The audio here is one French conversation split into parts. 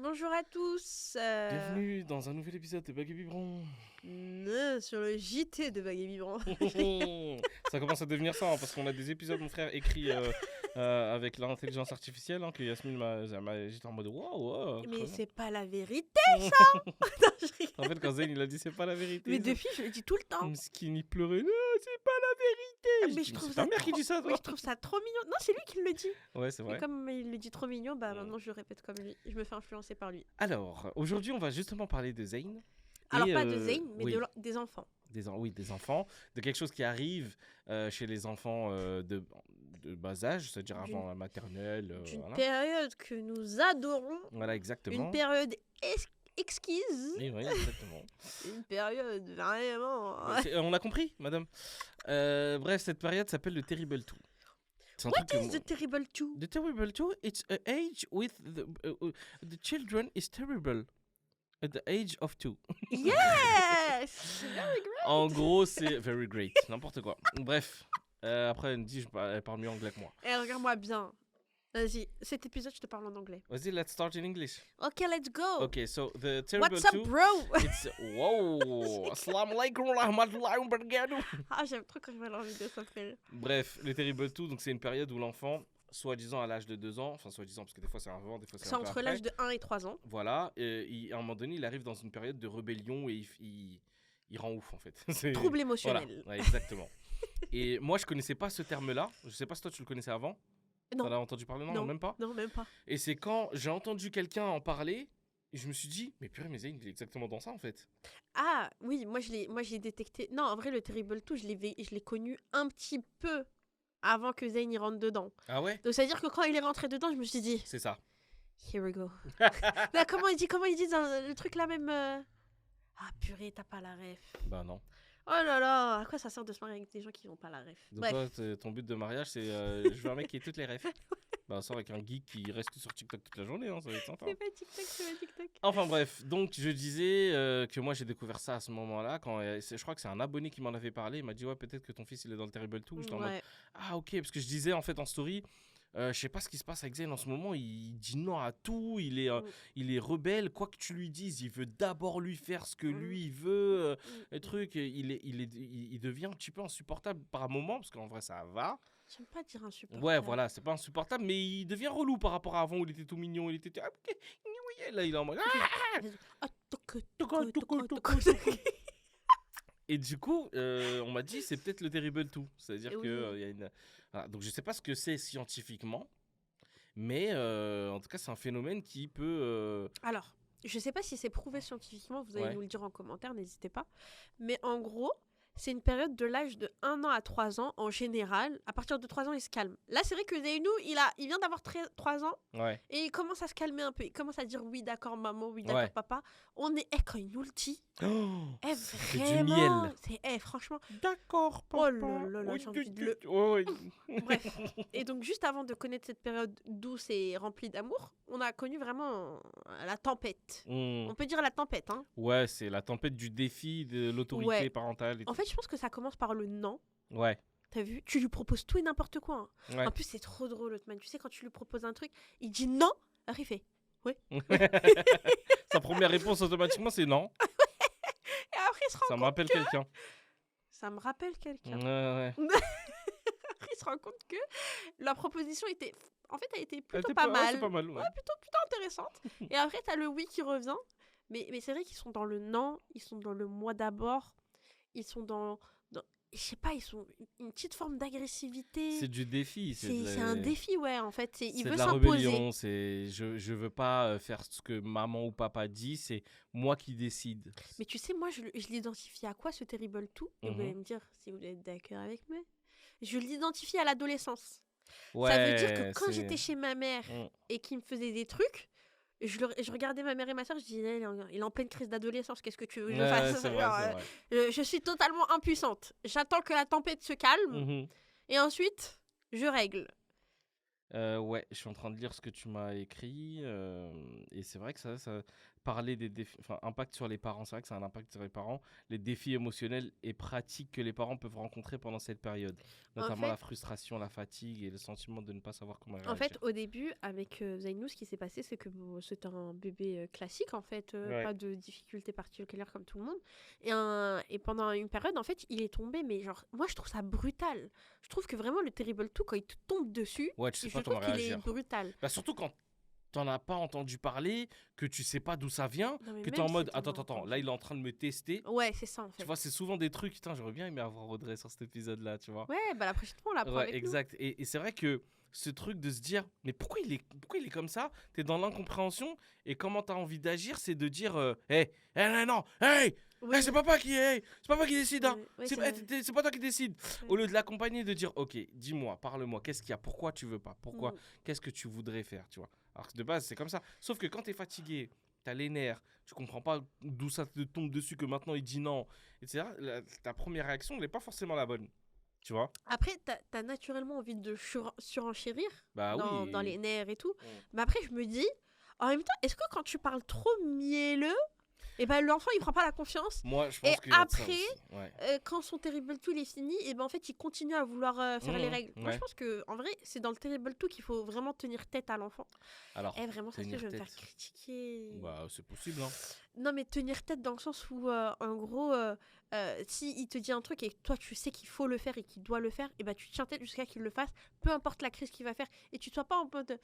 Bonjour à tous. Bienvenue dans un nouvel épisode de Baguette Biberon. Sur le JT de Baguette Vibrant. Ça commence à devenir ça, hein, parce qu'on a des épisodes, mon frère, écrits avec l'intelligence artificielle, que Yasmine j'étais en mode wow. Mais c'est pas la vérité. Non, je rigole. En fait, quand Zayn il a dit c'est pas la vérité. Mais depuis, je le dis tout le temps. Skin il pleurait, non, c'est pas la vérité. Mais Je je dis, trouve c'est ça ta mère qui trop- dit ça, Oui, toi. je trouve ça trop mignon. Non, c'est lui qui le dit. Ouais, c'est Et vrai. comme il le dit trop mignon, maintenant je le répète comme lui. Je me fais influencer par lui. Alors, aujourd'hui, on va justement parler de Zayn. Alors Et, pas de Zayn, mais oui. des enfants. Des enfants, de quelque chose qui arrive chez les enfants de bas âge, c'est-à-dire D'une- avant la maternelle. D'une Voilà. période que nous adorons. Voilà, exactement. Une période exquise. Oui, exactement. Une période vraiment. On a compris, madame. Bref, cette période s'appelle le Terrible 2. C'est un What truc que is the terrible two? The Terrible 2, it's an age with the children is terrible. At the age of 2. Yes! Very great. En gros, c'est very great. N'importe quoi. Bref. Après, elle me dit, elle parle mieux anglais que moi. Eh, regarde-moi bien. Vas-y, cet épisode, je te parle en anglais. Vas-y, let's start in English. Ok, let's go. Okay, so the Terrible What's up, 2, bro? it's... Wow! Assalamu alaikum wa rahmatullahi wa barakatuh. Ah, j'aime trop quand je vois leur vidéo, ça me fait rire. Bref, le Terrible 2, donc c'est une période où l'enfant, soi-disant à l'âge de 2 ans, enfin soi-disant parce que des fois c'est avant, des fois c'est C'est un peu entre après. l'âge de 1 et 3 ans. Voilà, à un moment donné, il arrive dans une période de rébellion et il rend ouf en fait. Trouble Voilà, émotionnel. ouais, exactement. Et moi je connaissais pas ce terme-là, je sais pas si toi tu le connaissais avant. Non. T'en as entendu parler? Non, Non. même pas. Non, même pas. Et c'est quand j'ai entendu quelqu'un en parler, et je me suis dit, mais purée, mais Zayn, il est exactement dans ça en fait. Ah, oui, moi j'ai détecté. Non, en vrai, le Terrible 2, je l'ai connu un petit peu avant que Zayn y rentre dedans. Ah ouais? Donc, ça veut dire que quand il est rentré dedans, je me suis dit, C'est ça. here we go. Là, comment il dit dans le truc là même Ah, purée, t'as pas la ref. Bah non. Oh là là, à quoi ça sert de se marier avec des gens qui n'ont pas la ref? Donc Bref. toi, ton but de mariage, c'est je veux un mec qui ait toutes les refs. Bah on sort avec un geek qui reste sur TikTok toute la journée, hein, ça va être sympa. C'est pas TikTok, c'est pas TikTok. Enfin bref, donc je disais que moi j'ai découvert ça à ce moment-là, quand je crois que c'est un abonné qui m'en avait parlé, il m'a dit ouais peut-être que ton fils il est dans le Terrible 2, j'étais en mode Ouais. ah ok, parce que je disais en fait en story, je sais pas ce qui se passe avec Zayn en ce moment, il dit non à tout, il est rebelle, quoi que tu lui dises, il veut d'abord lui faire ce que lui il veut, le truc, il devient un petit peu insupportable par moment, parce qu'en vrai ça va. J'aime pas dire insupportable. Ouais, voilà, c'est pas insupportable, mais il devient relou par rapport à avant où il était tout mignon, il était... Ah, ok, oui, là il est en mode... Ah, toc, Toc, toc, toc, toc, toc, toc. Et du coup, on m'a dit c'est peut-être le Terrible 2. C'est-à-dire Oui. que y a une... Voilà, donc je sais pas ce que c'est scientifiquement, mais en tout cas c'est un phénomène qui peut... Alors, je sais pas si c'est prouvé scientifiquement, vous allez Ouais. nous le dire en commentaire, n'hésitez pas. Mais en gros, c'est une période de l'âge de 1 an à 3 ans en général. À partir de 3 ans, il se calme. Là, c'est vrai que Zeynou, il vient d'avoir 3 ans Ouais, et il commence à se calmer un peu. Il commence à dire oui, d'accord, maman, oui, d'accord, Ouais. papa. On est. Quand il nous le dit, c'est du vraiment. miel. C'est franchement. D'accord, Oh là là là, j'ai envie de le. Ouais. Bref. Et donc, juste avant de connaître cette période douce et remplie d'amour, on a connu vraiment la tempête. On peut dire la tempête, hein. Ouais, c'est la tempête du défi de l'autorité Ouais. parentale. Et En fait, je pense que ça commence par le non. Ouais, T'as vu? Tu lui proposes tout et n'importe quoi, hein. ouais. En plus, c'est trop drôle, Othman. Tu sais, quand tu lui proposes un truc, il dit non. Alors, il fait. Sa première réponse automatiquement c'est non. Et après, il se rend Ça me compte. rappelle quelqu'un. Ça me rappelle quelqu'un. Ouais. Il se rend compte que la proposition était. En fait, elle était Elle plutôt était pas ouais, mal. c'est pas mal. Ouais. Ouais, plutôt intéressante. Et après, t'as le oui qui revient. Mais c'est vrai qu'ils sont dans le non, ils sont dans le moi d'abord, ils sont dans je sais pas, ils sont une petite forme d'agressivité. C'est du défi. C'est un défi, ouais, en fait. Il C'est veut de la s'imposer. rébellion. Je veux pas faire ce que maman ou papa dit. C'est moi qui décide. Mais tu sais, moi, je l'identifie à quoi, ce Terrible 2? Et vous allez me dire si vous êtes d'accord avec moi. Je l'identifie à l'adolescence. Ouais, Ça veut dire que quand c'est- j'étais chez ma mère et qu'il me faisait des trucs, je regardais ma mère et ma soeur, je disais, il est en pleine crise d'adolescence, qu'est-ce que tu veux que je Ouais, fasse? c'est vrai, Genre, c'est vrai. je suis totalement impuissante. J'attends que la tempête se calme Mhm. et ensuite, je règle. Ouais, je suis en train de lire ce que tu m'as écrit. Et c'est vrai que ça parler des défis, enfin, impact sur les parents. C'est vrai que ça a un impact sur les parents. Les défis émotionnels et pratiques que les parents peuvent rencontrer pendant cette période. En Notamment la fait, frustration, la fatigue et le sentiment de ne pas savoir comment En fait, réagir. au début, avec Zainou, ce qui s'est passé, c'est que bon, c'était un bébé classique, en fait, Ouais. pas de difficultés particulières comme tout le monde. Et pendant une période, en fait, il est tombé, mais genre, moi, je trouve ça brutal. Je trouve que vraiment, le Terrible Two, quand il te tombe dessus, Ouais, tu sais je pas trouve comment qu'il est réagir. brutal. Bah, surtout quand t'en as pas entendu parler, que tu sais pas d'où ça vient, Non, mais que t'es même en si mode t'en as attends, là entendu. il est en train de me tester. Ouais, c'est ça, en Tu fait. vois, c'est souvent des trucs, putain, j'aurais bien aimé avoir Audrey sur cet épisode-là, tu vois. Ouais, bah la prochaine fois, on l'apprend Ouais, avec nous. exact. Et c'est vrai que ce truc de se dire, mais pourquoi il est comme ça? T'es dans l'incompréhension et comment t'as envie d'agir, c'est de dire, non, hey, Oui, c'est papa c'est papa qui décide, hein. ouais, C'est c'est vrai. c'est pas toi qui décide. Ouais. Au lieu de l'accompagner, de dire, ok, dis-moi, parle-moi, qu'est-ce qu'il y a? Pourquoi tu veux pas? Pourquoi? Mm. Qu'est-ce que tu voudrais faire, tu vois? Alors que de base, c'est comme ça. Sauf que quand t'es fatigué, t'as les nerfs, tu comprends pas d'où ça te tombe dessus, que maintenant il dit non, etc. Ta première réaction n'est pas forcément la bonne, tu vois? Après, t'as naturellement envie de surenchérir Bah dans oui. les nerfs et tout. Mm. Mais après, je me dis, en même temps, est-ce que quand tu parles trop mielleux, et ben l'enfant il prend pas la confiance. Moi, je Et pense qu'il y a de ça après, aussi. Ouais. quand son Terrible Two il est fini, et ben en fait il continue à vouloir faire les règles. Moi je Ouais. pense que en vrai c'est dans le Terrible Two qu'il faut vraiment tenir tête à l'enfant. Alors, Eh vraiment ça se fait, tenir je vais me faire tête. critiquer. Bah, c'est possible, hein. Non mais tenir tête dans le sens où en gros si il te dit un truc et que toi tu sais qu'il faut le faire et qu'il doit le faire, et ben tu tiens tête jusqu'à qu'il le fasse, peu importe la crise qu'il va faire, et tu sois pas en mode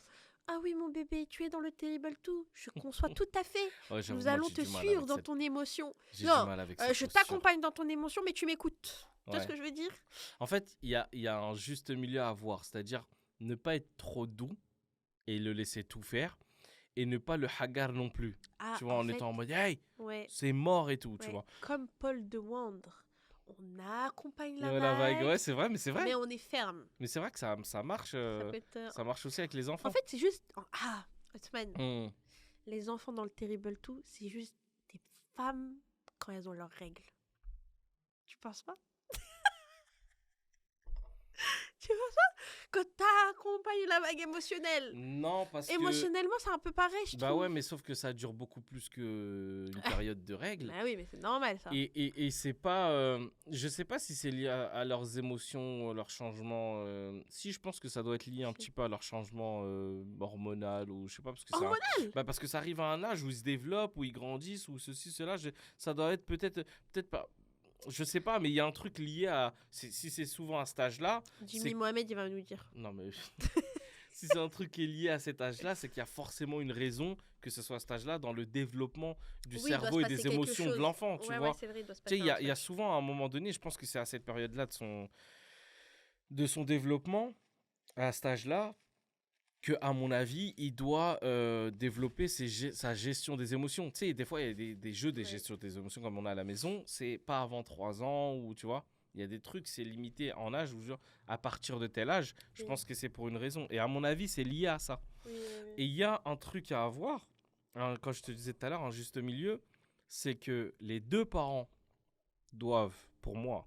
ah oui mon bébé tu es dans le Terrible Two, je conçois tout à fait. Ouais, j'avoue, Nous moi, allons j'ai te du mal suivre avec dans cette... ton émotion. J'ai Non, du mal avec cette je posture. t'accompagne dans ton émotion, mais tu m'écoutes. Tu vois Ouais. ce que je veux dire? En fait, il y a un juste milieu à avoir, c'est-à-dire ne pas être trop doux et le laisser tout faire, et ne pas le hagar non plus. Ah, Tu vois, en en fait, étant en mode, hey, ouais, c'est mort et tout, tu ouais. vois. Comme Paul de Wandre, on accompagne la Ouais, vague, ouais, c'est vrai, mais c'est vrai. mais on est ferme. Mais c'est vrai que ça marche, Ça peut être, ça marche aussi avec les En enfants. fait, c'est juste... Ah, Hotman, Hmm. les enfants dans le Terrible Two, c'est juste des femmes quand elles ont leurs règles. Tu penses pas? Tu vois ça? Quand t'accompagnes la vague émotionnelle. Non, parce que... Émotionnellement, c'est un peu pareil, je Bah trouve. ouais, mais sauf que ça dure beaucoup plus qu'une période de règles. Bah oui, mais c'est normal, ça. Et c'est pas... je sais pas si c'est lié à leurs émotions, leur changement... si, je pense que ça doit être lié un petit peu à leur changement hormonal, ou je sais pas, parce que ça... Hormonal? Bah parce que ça arrive à un âge où ils se développent, où ils grandissent, ou ceci, cela. Ça doit être peut-être pas... Je sais pas, mais il y a un truc lié à... Si c'est souvent à cet âge-là... Jimmy Mohamed, il va nous dire. Non, mais... Si c'est un truc qui est lié à cet âge-là, c'est qu'il y a forcément une raison que ce soit à cet âge-là dans le développement du Oui, il doit cerveau se et passer des quelque émotions de chose. l'enfant, tu Ouais, vois. ouais, c'est vrai, il doit se Tu sais, passer un il y a truc. souvent à un moment donné, je pense que c'est à cette période-là de son développement, à cet âge-là, que, à mon avis, il doit développer sa gestion des émotions. Tu sais, des fois, il y a des jeux de Ouais. gestion des émotions comme on a à la maison, c'est pas avant 3 ans, ou tu vois. Il y a des trucs, c'est limité en âge, ou genre, à partir de tel âge, je Oui. pense que c'est pour une raison. Et à mon avis, c'est lié à ça. Oui, oui, oui. Et il y a un truc à avoir, hein, quand je te disais tout à l'heure, un juste milieu, c'est que les deux parents doivent, pour moi,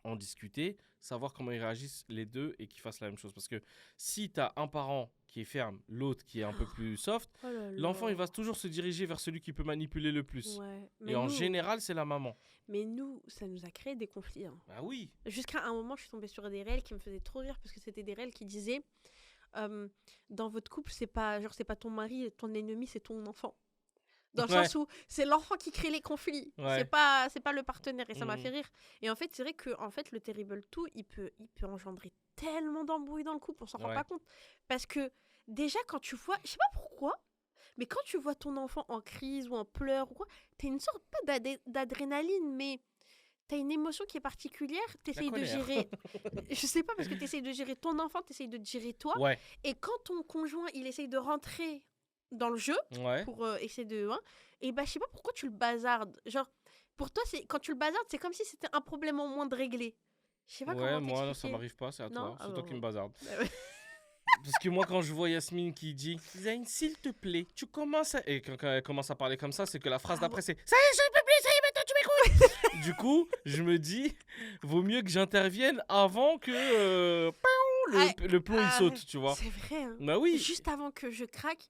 en discuter, savoir comment ils réagissent les deux et qu'ils fassent la même chose. Parce que si tu as un parent qui est ferme, l'autre qui est un peu plus soft, Oh là l'enfant là. il va toujours se diriger vers celui qui peut manipuler le plus. Ouais. Et en général, c'est la maman. Mais nous, ça nous a créé des conflits. Hein. Bah oui. Jusqu'à un moment, je suis tombée sur des réels qui me faisaient trop rire parce que c'était des réels qui disaient dans votre couple, c'est pas ton mari, ton ennemi, c'est ton enfant. Dans le Ouais. sens où c'est l'enfant qui crée les conflits. Ouais. C'est pas le partenaire, et ça m'a Mhm. fait rire. Et en fait, c'est vrai que le Terrible Two, il peut engendrer tellement d'embrouilles dans le couple, on s'en rend Ouais. pas compte. Parce que déjà, quand tu vois, je sais pas pourquoi, mais quand tu vois ton enfant en crise ou en pleurs ou quoi, t'as une sorte, pas d'adrénaline, mais t'as une émotion qui est particulière, t'essayes de colère. gérer. Je sais pas, parce que t'essayes de gérer ton enfant, t'essayes de te gérer toi. Ouais. Et quand ton conjoint, il essaye de rentrer dans le jeu, Ouais. pour essayer de... et bah, je sais pas pourquoi tu le bazardes. Genre, pour toi, quand tu le bazardes, c'est comme si c'était un problème en moins de régler. Je sais pas Ouais, comment moi, ça t'expliquer. m'arrive pas, c'est à Non toi. Ah C'est bah toi qui bon. me bazarde. Bah ouais. Parce que moi, quand je vois Yasmine qui dit Zayn, s'il te plaît, tu commences à. Et quand elle commence à parler comme ça, c'est que la phrase Ah d'après, bon. c'est ça y est, je peux plus, ça y est, maintenant tu m'écoutes. Du coup, je me dis vaut mieux que j'intervienne avant que le plomb il saute, tu vois. C'est vrai. Hein. Bah oui. Juste avant que je craque,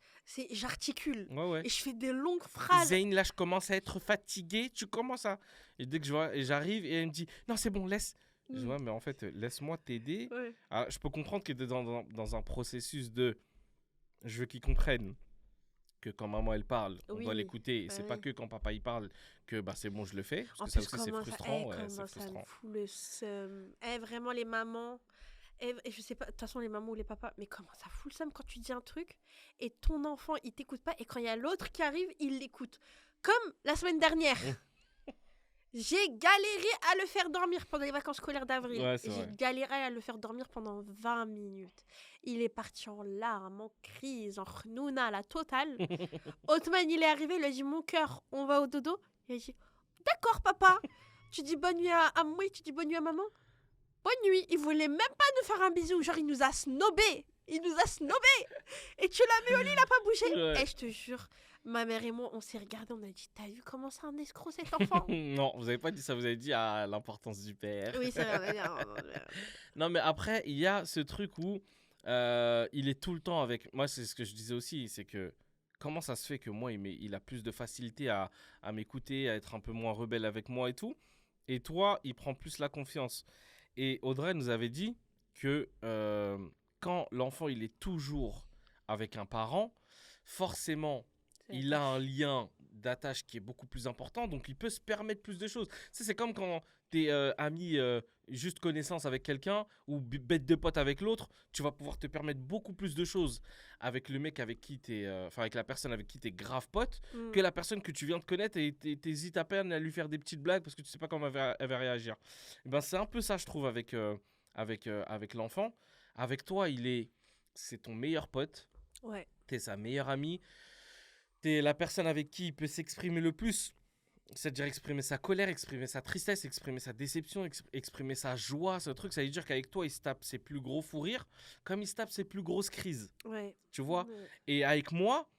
j'articule. Ouais. Et je fais des longues phrases. Zayn, là, je commence à être fatigué. Tu commences à. Et dès que j'arrive, et elle me dit non, c'est bon, laisse. Je vois, mais en fait, laisse-moi t'aider. Ouais. Alors, je peux comprendre que tu es dans un processus de. Je veux qu'ils comprennent que quand maman elle parle, on doit l'écouter. Et c'est pas que quand papa il parle que bah, c'est bon, je le fais. Parce que ça aussi, c'est frustrant. Ça me fout le seum. Vraiment, les mamans. Et je sais pas, de toute façon, les mamans ou les papas, mais comment ça fout le seum quand tu dis un truc et ton enfant, il t'écoute pas. Et quand il y a l'autre qui arrive, il l'écoute. Comme la semaine dernière. J'ai galéré à le faire dormir pendant les vacances scolaires d'avril. Ouais, j'ai galéré à le faire dormir pendant 20 minutes. Il est parti en larmes, en crise, en khnouna, la totale. Othman, il est arrivé, il a dit mon cœur, on va au dodo. Il a dit d'accord, papa. Tu dis bonne nuit à moi, tu dis bonne nuit à maman. Bonne nuit. Il voulait même pas nous faire un bisou. Genre, il nous a snobé. Et tu l'as mis au lit, il a pas bougé. Ouais. Et je te jure, ma mère et moi, on s'est regardés, on a dit t'as vu comment c'est un escroc cet enfant? Non, vous avez pas dit ça, vous avez dit l'importance du père. Oui, c'est vrai. Non, mais après, il y a ce truc où il est tout le temps avec. Moi, c'est ce que je disais aussi, c'est que comment ça se fait que moi, il a plus de facilité à m'écouter, à être un peu moins rebelle avec moi et tout. Et toi, il prend plus la confiance. Et Audrey nous avait dit que quand l'enfant, il est toujours avec un parent, forcément, il a un lien d'attache qui est beaucoup plus important, donc il peut se permettre plus de choses. C'est comme quand t'es ami, juste connaissance avec quelqu'un ou bête de pote avec l'autre, tu vas pouvoir te permettre beaucoup plus de choses avec le mec avec qui avec la personne avec qui t'es grave pote, que la personne que tu viens de connaître et t'hésites à peine à lui faire des petites blagues parce que tu sais pas comment elle va réagir. Et ben c'est un peu ça, je trouve, avec l'enfant. Avec toi, c'est ton meilleur pote. Ouais. T'es sa meilleure amie. T'es la personne avec qui il peut s'exprimer le plus. C'est-à-dire exprimer sa colère, exprimer sa tristesse, exprimer sa déception, exprimer sa joie. Ce truc, ça veut dire qu'avec toi, il se tape ses plus gros fous rires comme il se tape ses plus grosses crises. Ouais. Tu vois ? Ouais. Et avec moi,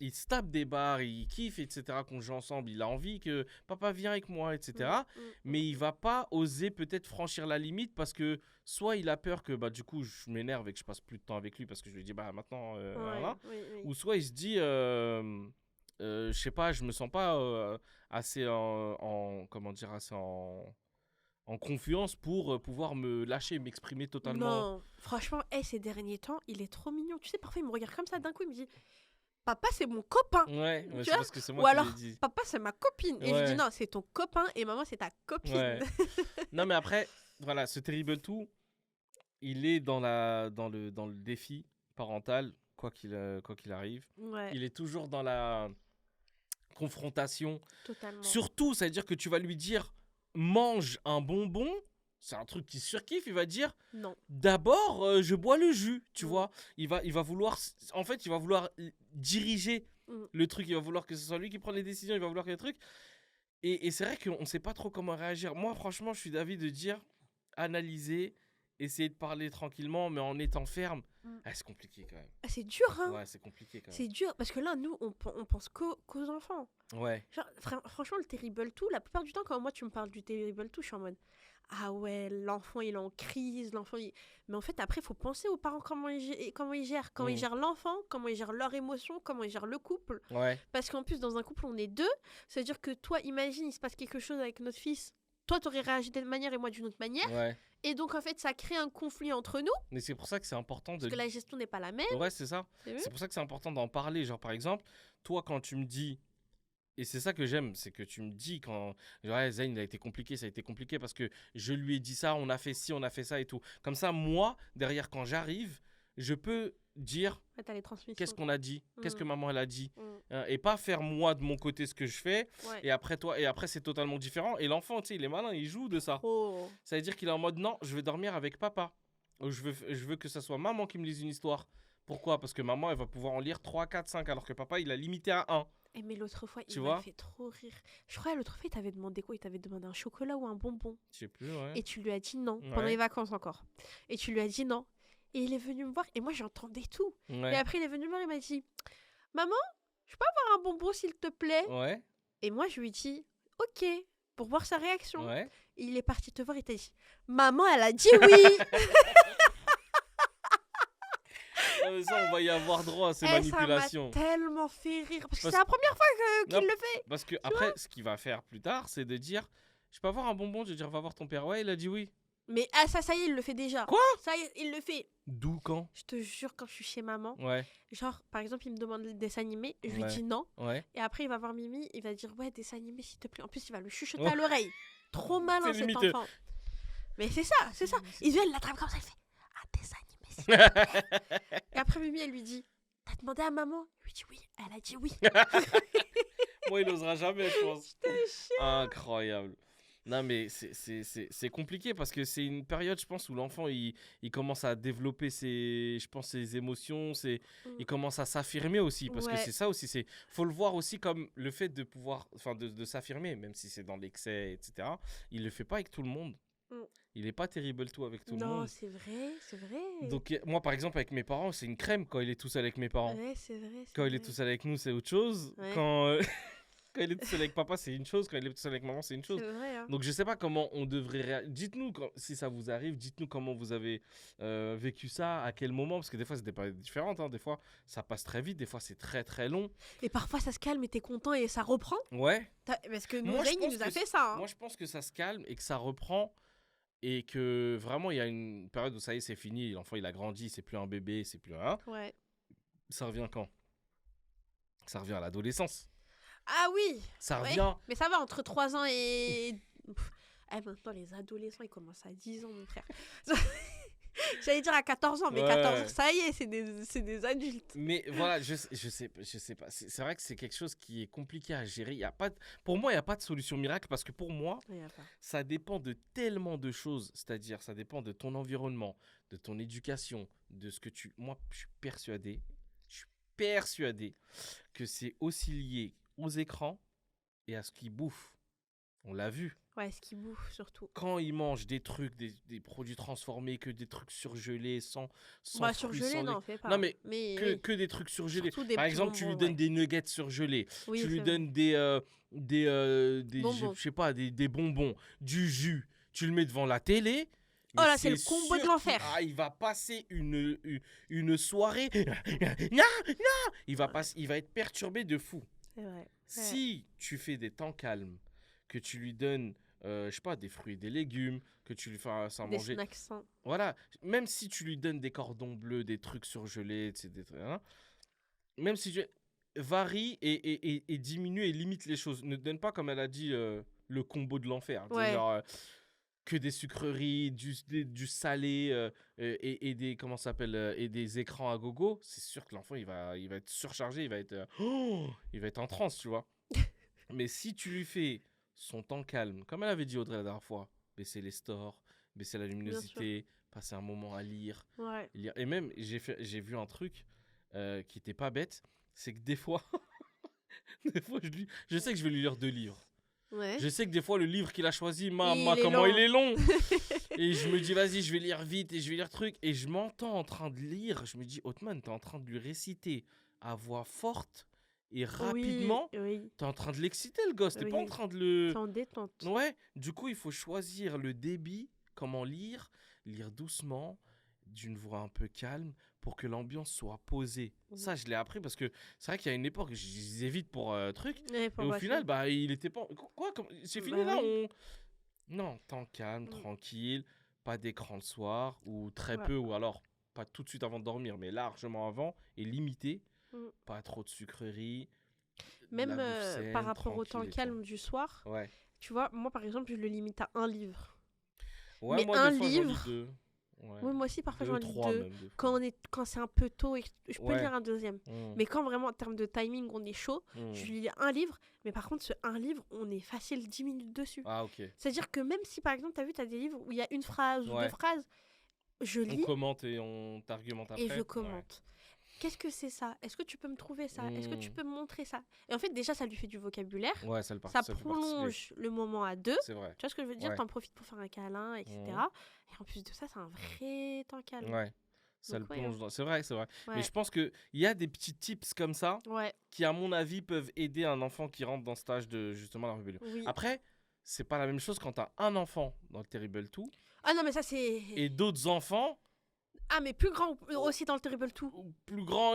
il se tape des barres, il kiffe, etc. Qu'on joue ensemble. Il a envie que papa vienne avec moi, etc. Mais il va pas oser peut-être franchir la limite parce que soit il a peur que du coup je m'énerve et que je passe plus de temps avec lui parce que je lui dis maintenant voilà. Ou soit il se dit je sais pas, je me sens pas assez assez en confiance pour pouvoir me lâcher, m'exprimer totalement. Non, franchement, ces derniers temps, il est trop mignon. Tu sais, parfois il me regarde comme ça d'un coup, il me dit papa, c'est mon copain. Ouais, c'est parce que c'est moi Ou qui alors, l'ai dit. papa, c'est ma copine. Et je lui dis non, c'est ton copain et maman, c'est ta copine. Ouais. Non, mais après, voilà, ce Terrible 2, il est dans le défi parental, quoi qu'il arrive. Ouais. Il est toujours dans la confrontation. Totalement. Surtout, ça veut dire que tu vas lui dire mange un bonbon. C'est un truc qui surkiffe, il va dire non. D'abord, je bois le jus, tu vois. Il va vouloir, en fait, il va vouloir diriger le truc. Il va vouloir que ce soit lui qui prenne les décisions. Il va vouloir que le truc. Et c'est vrai qu'on ne sait pas trop comment réagir. Moi, franchement, je suis d'avis de dire analyser, essayer de parler tranquillement, mais en étant ferme. C'est compliqué quand même. C'est dur, hein. Ouais, c'est compliqué quand même. C'est dur parce que là, nous, on pense qu'aux enfants. Ouais. Genre, franchement, le Terrible 2, la plupart du temps, quand moi tu me parles du Terrible 2, je suis en mode ah ouais, l'enfant il est en crise, mais en fait après il faut penser aux parents comment ils gèrent, ils gèrent l'enfant, comment ils gèrent leurs émotions, comment ils gèrent le couple. Ouais. Parce qu'en plus dans un couple on est deux, ça veut dire que toi imagine il se passe quelque chose avec notre fils, toi t'aurais réagi d'une manière et moi d'une autre manière. Ouais. Et donc en fait ça crée un conflit entre nous. Mais c'est pour ça que c'est important parce que la gestion n'est pas la même. Ouais, c'est ça. C'est pour ça que c'est important d'en parler. Genre par exemple, toi quand tu me dis. Et c'est ça que j'aime, c'est que tu me dis quand Zayn, il a été compliqué, ça a été compliqué parce que je lui ai dit ça, on a fait ci, on a fait ça et tout. Comme ça, moi, derrière, quand j'arrive, je peux dire qu'est-ce qu'on a dit, qu'est-ce que maman elle a dit. Et pas faire moi de mon côté ce que je fais. Ouais. Et après c'est totalement différent. Et l'enfant, tu sais, il est malin, il joue de ça. Ça veut dire qu'il est en mode non, je vais dormir avec papa. Je veux que ça soit maman qui me lise une histoire. Pourquoi ? Parce que maman, elle va pouvoir en lire 3, 4, 5, alors que papa, il a limité à 1. Mais l'autre fois, il m'a fait trop rire. Je crois l'autre fois, il t'avait demandé quoi ? Il t'avait demandé un chocolat ou un bonbon ? Je sais plus, ouais. Et tu lui as dit non, pendant les vacances encore. Et tu lui as dit non. Et il est venu me voir, et moi j'entendais tout. Ouais. Et après, il est venu me voir, il m'a dit maman, je peux avoir un bonbon s'il te plaît ? Ouais. Et moi, je lui ai dit ok, pour voir sa réaction. Ouais. Et il est parti te voir, il t'a dit maman, elle a dit oui. mais ça, on va y avoir droit à ces Ça m'a manipulations. tellement fait rire. Parce que Parce- c'est la première fois qu'il Non, le fait. Parce que après, ce qu'il va faire plus tard, c'est de dire, je peux avoir un bonbon, je vais dire, va voir ton père. Ouais, il a dit oui. Mais ça y est, il le fait déjà. Quoi? Ça y est, il le fait. D'où quand? Je te jure, quand je suis chez maman, Ouais, genre, par exemple, il me demande des dessins animés, je lui Ouais. dis non. ouais. Et après, il va voir Mimi, il va dire ouais, dessin animé, s'il te plaît. En plus, il va le chuchoter Ouais. à l'oreille. Trop malin, C'est cet limite. enfant. Mais c'est ça, c'est ça. Il vient, il l'attrape comme ça, il fait un dessin animé, s'il te plaît. Et après, Mimi, elle lui dit t'as demandé à maman? Il lui dit oui. Elle a dit oui. Moi, il n'osera jamais, je pense. Je te jure. Incroyable. Non, mais c'est compliqué parce que c'est une période, je pense, où l'enfant, il commence à développer ses émotions, il commence à s'affirmer aussi. Parce que Ouais. c'est ça aussi, faut le voir aussi comme le fait de pouvoir, enfin, de s'affirmer, même si c'est dans l'excès, etc. Il le fait pas avec tout le monde. Mm. Il est pas terrible tout avec tout le Non, monde. c'est vrai, c'est vrai. Donc, moi, par exemple, avec mes parents, c'est une crème quand il est tout seul avec mes parents. Ouais, c'est vrai. Quand il est tout seul avec nous, c'est autre chose. Ouais. Quand il est tout seul avec papa, c'est une chose. Quand il est tout seul avec maman, c'est une chose. C'est vrai, hein. Donc je sais pas comment on devrait dites-nous si ça vous arrive, dites-nous comment vous avez vécu ça, à quel moment, parce que des fois c'est des périodes différentes, hein. Des fois ça passe très vite, des fois c'est très très long. Et parfois, ça se calme et t'es content et ça reprend. Ouais. Parce que nous, Moi, je Zayn, il pense nous a que fait ça. Hein. Moi je pense que ça se calme et que ça reprend et que vraiment il y a une période où ça y est c'est fini, l'enfant il a grandi, c'est plus un bébé, c'est plus un. Ouais. Ça revient quand? Ça revient à l'adolescence. Ah oui. Ça Ouais. revient. Mais ça va, entre 3 ans et... Pff, maintenant, les adolescents, ils commencent à 10 ans, mon frère. J'allais dire à 14 ans, mais Ouais. 14 ans, ça y est, c'est des adultes. Mais voilà, je sais pas. C'est vrai que c'est quelque chose qui est compliqué à gérer. Pour moi, il n'y a pas de solution miracle parce que pour moi, Il y a pas. ça dépend de tellement de choses. C'est-à-dire, ça dépend de ton environnement, de ton éducation, de ce que tu... Moi, je suis persuadé que c'est aussi lié aux écrans et à ce qu'ils bouffent. On l'a vu. Ouais, ce qui bouffe, surtout. Quand ils mangent des trucs, des produits transformés, que des trucs surgelés, sans Bah, fruits, surgelé, sans non, fais pas. Non, mais oui. que des trucs surgelés. Surtout des Par petits exemple, tu lui bonbons, donnes ouais. des nuggets surgelés. Oui, Tu c'est lui vrai. donnes des Bonbons. je sais pas, des bonbons, du jus. Tu le mets devant la télé. Oh là, mais c'est le combo de sûr l'enfer. il va passer une soirée. Il va être perturbé de fou. C'est vrai. Si tu fais des temps calmes, que tu lui donnes, je sais pas, des fruits et des légumes, que tu lui fais ça Des manger. snacks sains. Voilà, même si tu lui donnes des cordons bleus, des trucs surgelés, etc. Même si tu varie et diminue et limite les choses. Ne donne pas, comme elle a dit, le combo de l'enfer. Tu sais, Ouais. genre, que des sucreries, du salé et des comment ça s'appelle et des écrans à gogo. C'est sûr que l'enfant il va être surchargé, il va être en transe, tu vois. Mais si tu lui fais son temps calme, comme elle avait dit Audrey la dernière fois, baisser les stores, baisser la luminosité, passer un moment à lire. Ouais. Et même, j'ai vu un truc qui était pas bête, c'est que des fois, je sais que je vais lui lire 2 livres. Ouais. Je sais que des fois, le livre qu'il a choisi, Il comment est il est long. Et je me dis, vas-y, je vais lire vite et je vais lire truc. Et je m'entends en train de lire. Je me dis, Othman, t'es en train de lui réciter à voix forte et rapidement. Oui. T'es en train de l'exciter, le gosse. T'es pas en Oui. train de le... C'est en détente. Ouais, du coup, il faut choisir le débit, comment lire doucement, d'une voix un peu calme, pour que l'ambiance soit posée. Ça, je l'ai appris parce que c'est vrai qu'il y a une époque, je disais vite pour truc, Ouais, et au final, bah, il était pas... Quoi c'est fini Bah là oui. Non, temps calme, tranquille, pas d'écran le soir, ou très Ouais. peu, ou alors pas tout de suite avant de dormir, mais largement avant, et limité. Mm. Pas trop de sucreries. Même la bouffe saine, par rapport au temps tranquille et calme tout. du soir, Ouais. tu vois, moi par exemple, je le limite à un livre. Ouais, Mais moi, un des fois, j'en lis livre- 2. Ouais. Oui, moi aussi, parfois 2, j'en lis 3 deux. même. Des fois. Quand c'est un peu tôt, et je peux Ouais. lire un deuxième. Mm. Mais quand vraiment, en termes de timing, on est chaud, Mm. je lis un livre. Mais par contre, ce un livre, on est facile 10 minutes dessus. Ah, ok. C'est-à-dire que même si, par exemple, t'as vu, t'as des livres où il y a une phrase ou Ouais. 2 phrases, je On lis commente et on t'argumente après. et je commente. Qu'est-ce que c'est ça? Est-ce que tu peux me trouver ça? Est-ce que tu peux me montrer ça? Et en fait, déjà, ça lui fait du vocabulaire. Ouais, Ça fait participer. prolonge le moment à 2. C'est vrai. Tu vois ce que je veux dire? Ouais. T'en profites pour faire un câlin, etc. Mhm. Et en plus de ça, c'est un vrai temps calme. Ouais. Ça Donc, le ouais, plonge dans... C'est vrai, c'est vrai. Ouais. Mais je pense qu'il y a des petits tips comme ça Ouais, qui, à mon avis, peuvent aider un enfant qui rentre dans ce stage de justement la rébellion. oui. Après, c'est pas la même chose quand t'as un enfant dans le Terrible 2 Ah non, mais ça, c'est. et d'autres enfants Ah, mais plus grand aussi dans le Terrible 2. Plus grand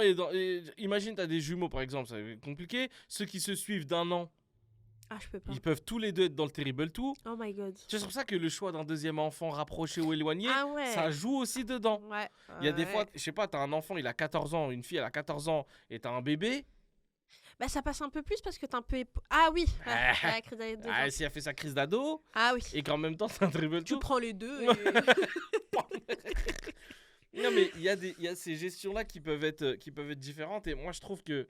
imagine, t'as des jumeaux par exemple, ça va être compliqué. Ceux qui se suivent d'1 an, Ah, je peux pas. ils peuvent tous les deux être dans le Terrible 2. Oh my god. C'est pour ça que le choix d'un deuxième enfant rapproché ou éloigné, Ah ouais. ça joue aussi dedans. Ouais. Il y a des fois, je sais pas, t'as un enfant, il a 14 ans, une fille, elle a 14 ans, et t'as un bébé. Bah, ça passe un peu plus parce que t'es un peu. Ah oui. La crise d'ado, genre. Si elle fait sa crise d'ado, Ah oui. et qu'en même temps, c'est un Terrible 2. Tu prends les deux. Et... Non, mais il y a ces gestions-là qui peuvent être différentes, et moi, je trouve que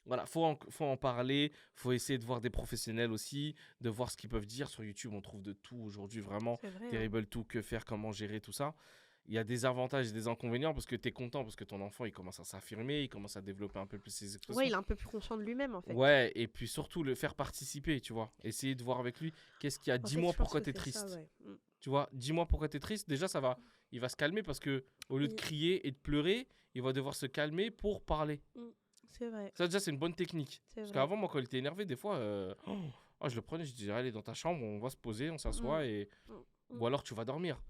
voilà, faut en parler, faut essayer de voir des professionnels aussi, de voir ce qu'ils peuvent dire. Sur YouTube, on trouve de tout aujourd'hui, vraiment. C'est vrai. Terrible 2, que faire, comment gérer tout ça. Il y a des avantages et des inconvénients parce que tu es content, parce que ton enfant, il commence à s'affirmer, il commence à développer un peu plus ses expressions. Ouais, il est un peu plus conscient de lui-même, en fait. Ouais, et puis surtout, le faire participer, tu vois. Essayer de voir avec lui, qu'est-ce qu'il y a, dis-moi pourquoi tu es triste. Ça, ouais. Tu vois, dis-moi pourquoi tu es triste. Déjà, il va se calmer parce que au lieu de crier et de pleurer, il va devoir se calmer pour parler. C'est vrai. Ça, déjà, c'est une bonne technique. Parce Vrai. qu'avant, moi, quand il était énervé, des fois, je le prenais, je disais, allez dans ta chambre, on va se poser, on s'assoit, ou alors tu vas dormir.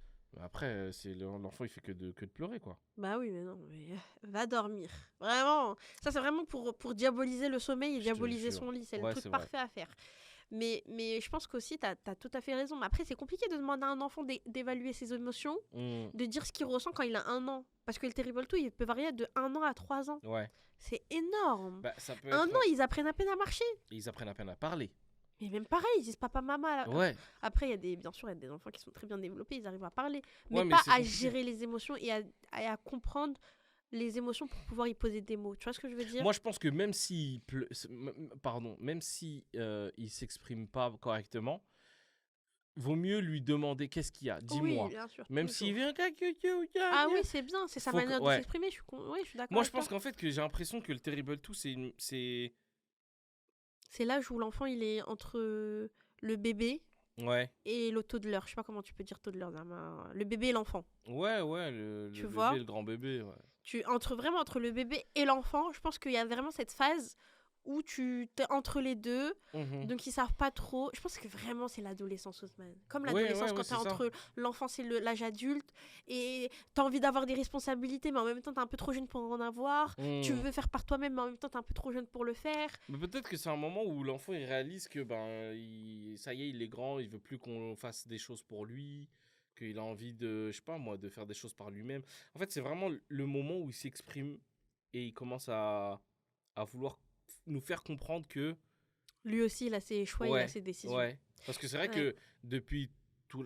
Après, l'enfant, il fait que de pleurer, quoi. Bah oui, mais non, mais va dormir. Vraiment. Ça, c'est vraiment pour diaboliser le sommeil et diaboliser son lit. C'est le truc parfait à faire. Mais je pense qu'aussi, t'as tout à fait raison. Mais après, c'est compliqué de demander à un enfant d'évaluer ses émotions, de dire ce qu'il ressent quand il a 1 an. Parce que le Terrible 2, il peut varier de 1 an à 3 ans. Ouais. C'est énorme. Bah, ça peut 1 an, ils apprennent à peine à marcher. Ils apprennent à peine à parler. Mais même pareil, ils disent papa, maman. Ouais. Après, bien sûr, il y a des enfants qui sont très bien développés, ils arrivent à parler. Ouais, mais pas à gérer les émotions et à comprendre les émotions pour pouvoir y poser des mots. Tu vois ce que je veux dire? Moi, je pense que même si il s'exprime pas correctement, vaut mieux lui demander qu'est-ce qu'il y a. Dis-moi. Oui, bien sûr. Même s'il vient. Ah oui, c'est bien, c'est sa manière de s'exprimer. Je suis d'accord. Moi, je pense qu'en fait, que j'ai l'impression que le Terrible 2, c'est l'âge où l'enfant, il est entre le bébé et le toddler. Je sais pas comment tu peux dire toddler. Le bébé et l'enfant. Ouais, le bébé et le grand bébé, ouais. Entre le bébé et l'enfant, je pense qu'il y a vraiment cette phase où tu es entre les deux, donc ils savent pas trop. Je pense que vraiment c'est l'adolescence, Ousmane. Comme l'adolescence, quand t'es entre l'enfance et l'âge adulte, et t'as envie d'avoir des responsabilités, mais en même temps t'es un peu trop jeune pour en avoir. Tu veux faire par toi-même, mais en même temps t'es un peu trop jeune pour le faire. Mais peut-être que c'est un moment où l'enfant il réalise que ça y est, il est grand, il veut plus qu'on fasse des choses pour lui, qu'il a envie de, je sais pas moi, de faire des choses par lui-même. En fait, c'est vraiment le moment où il s'exprime et il commence à vouloir nous faire comprendre que lui aussi il a ses choix, il a ses décisions. Ouais. Parce que c'est vrai que depuis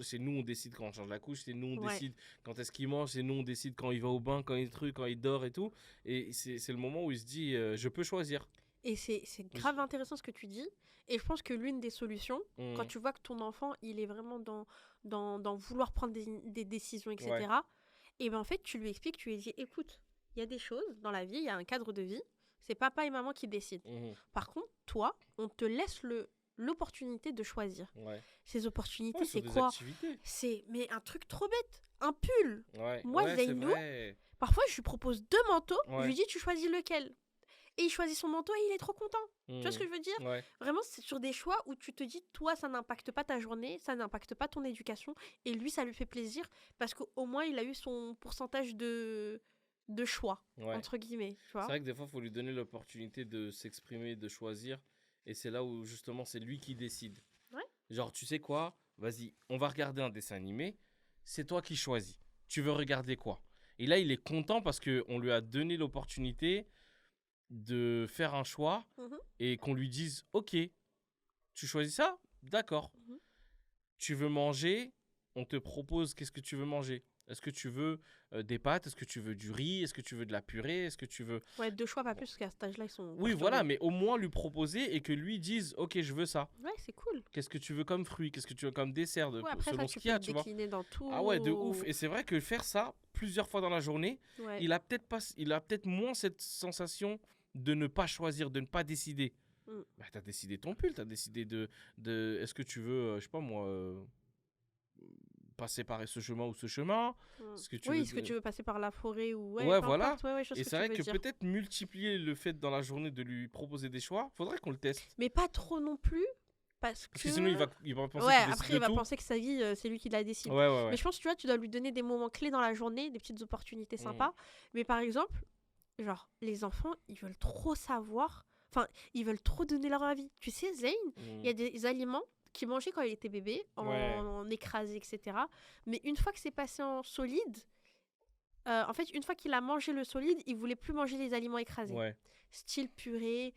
c'est nous on décide quand on change la couche, c'est nous on décide quand est-ce qu'il mange, c'est nous on décide quand il va au bain, quand il dort et tout. Et c'est le moment où il se dit je peux choisir. Et c'est grave intéressant ce que tu dis. Et je pense que l'une des solutions, quand tu vois que ton enfant il est vraiment dans vouloir prendre des décisions, etc. Et ben en fait tu lui expliques, tu lui dis écoute, il y a des choses dans la vie, il y a un cadre de vie. C'est papa et maman qui décident. Par contre, toi, on te laisse l'opportunité de choisir. Ces opportunités, c'est quoi? C'est un truc trop bête. Un pull. Moi, Zaino, parfois, je lui propose 2 manteaux. Je lui dis, tu choisis lequel? Et il choisit son manteau et il est trop content. Tu vois ce que je veux dire? Vraiment, c'est sur des choix où tu te dis, toi, ça n'impacte pas ta journée, ça n'impacte pas ton éducation. Et lui, ça lui fait plaisir parce qu'au moins, il a eu son pourcentage de choix, entre guillemets. Tu vois, c'est vrai que des fois, il faut lui donner l'opportunité de s'exprimer, de choisir. Et c'est là où, justement, c'est lui qui décide. Genre, tu sais quoi? Vas-y, on va regarder un dessin animé. C'est toi qui choisis. Tu veux regarder quoi? Et là, il est content parce qu'on lui a donné l'opportunité de faire un choix et qu'on lui dise « Ok, tu choisis ça? D'accord. Tu veux manger? On te propose qu'est-ce que tu veux manger. Est-ce que tu veux des pâtes? Est-ce que tu veux du riz? Est-ce que tu veux de la purée? Est-ce que tu veux… » 2 choix, pas plus, parce qu'à cet âge-là, ils sont… Oui, voilà, mais au moins lui proposer et que lui dise « Ok, je veux ça. » Ouais, c'est cool. Qu'est-ce que tu veux comme fruit? Qu'est-ce que tu veux comme dessert après, selon ça, ce qu'il y a, tu vois. dans tout. Ah ouais, de ouf. Et c'est vrai que faire ça plusieurs fois dans la journée, il a peut-être moins cette sensation de ne pas choisir, de ne pas décider. Bah, t'as décidé ton pull, t'as décidé de est-ce que tu veux, je sais pas moi, passer par ce chemin ou ce chemin. Est-ce que tu veux passer par la forêt ou… voilà. Et c'est vrai que peut-être multiplier le fait dans la journée de lui proposer des choix, faudrait qu'on le teste. Mais pas trop non plus, Parce Parce que sinon, il va penser Ouais, qu'il décide après, de il va tout. penser que sa vie, c'est lui qui la décide. Ouais, ouais, Mais ouais. je pense, tu vois, tu dois lui donner des moments clés dans la journée, des petites opportunités sympas. Mais par exemple, genre, les enfants, ils veulent trop savoir. Enfin, ils veulent trop donner leur avis. Tu sais, Zayn, il y a des aliments qu'il mangeait quand il était bébé, Ouais. en écrasé, etc. Mais une fois que c'est passé en solide, en fait, une fois qu'il a mangé le solide, il voulait plus manger les aliments écrasés. Ouais. Style purée,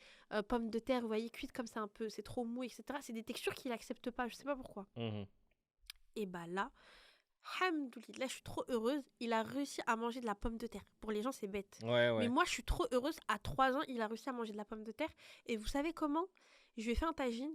pommes de terre, vous voyez, cuites comme ça un peu, c'est trop mou, etc. C'est des textures qu'il accepte pas, je sais pas pourquoi. Et bah là, hamdoulilah, je suis trop heureuse, il a réussi à manger de la pomme de terre. Pour les gens, c'est bête. Ouais, ouais. Mais moi, je suis trop heureuse, à 3 ans, il a réussi à manger de la pomme de terre. Et vous savez comment? Je lui ai fait un tagine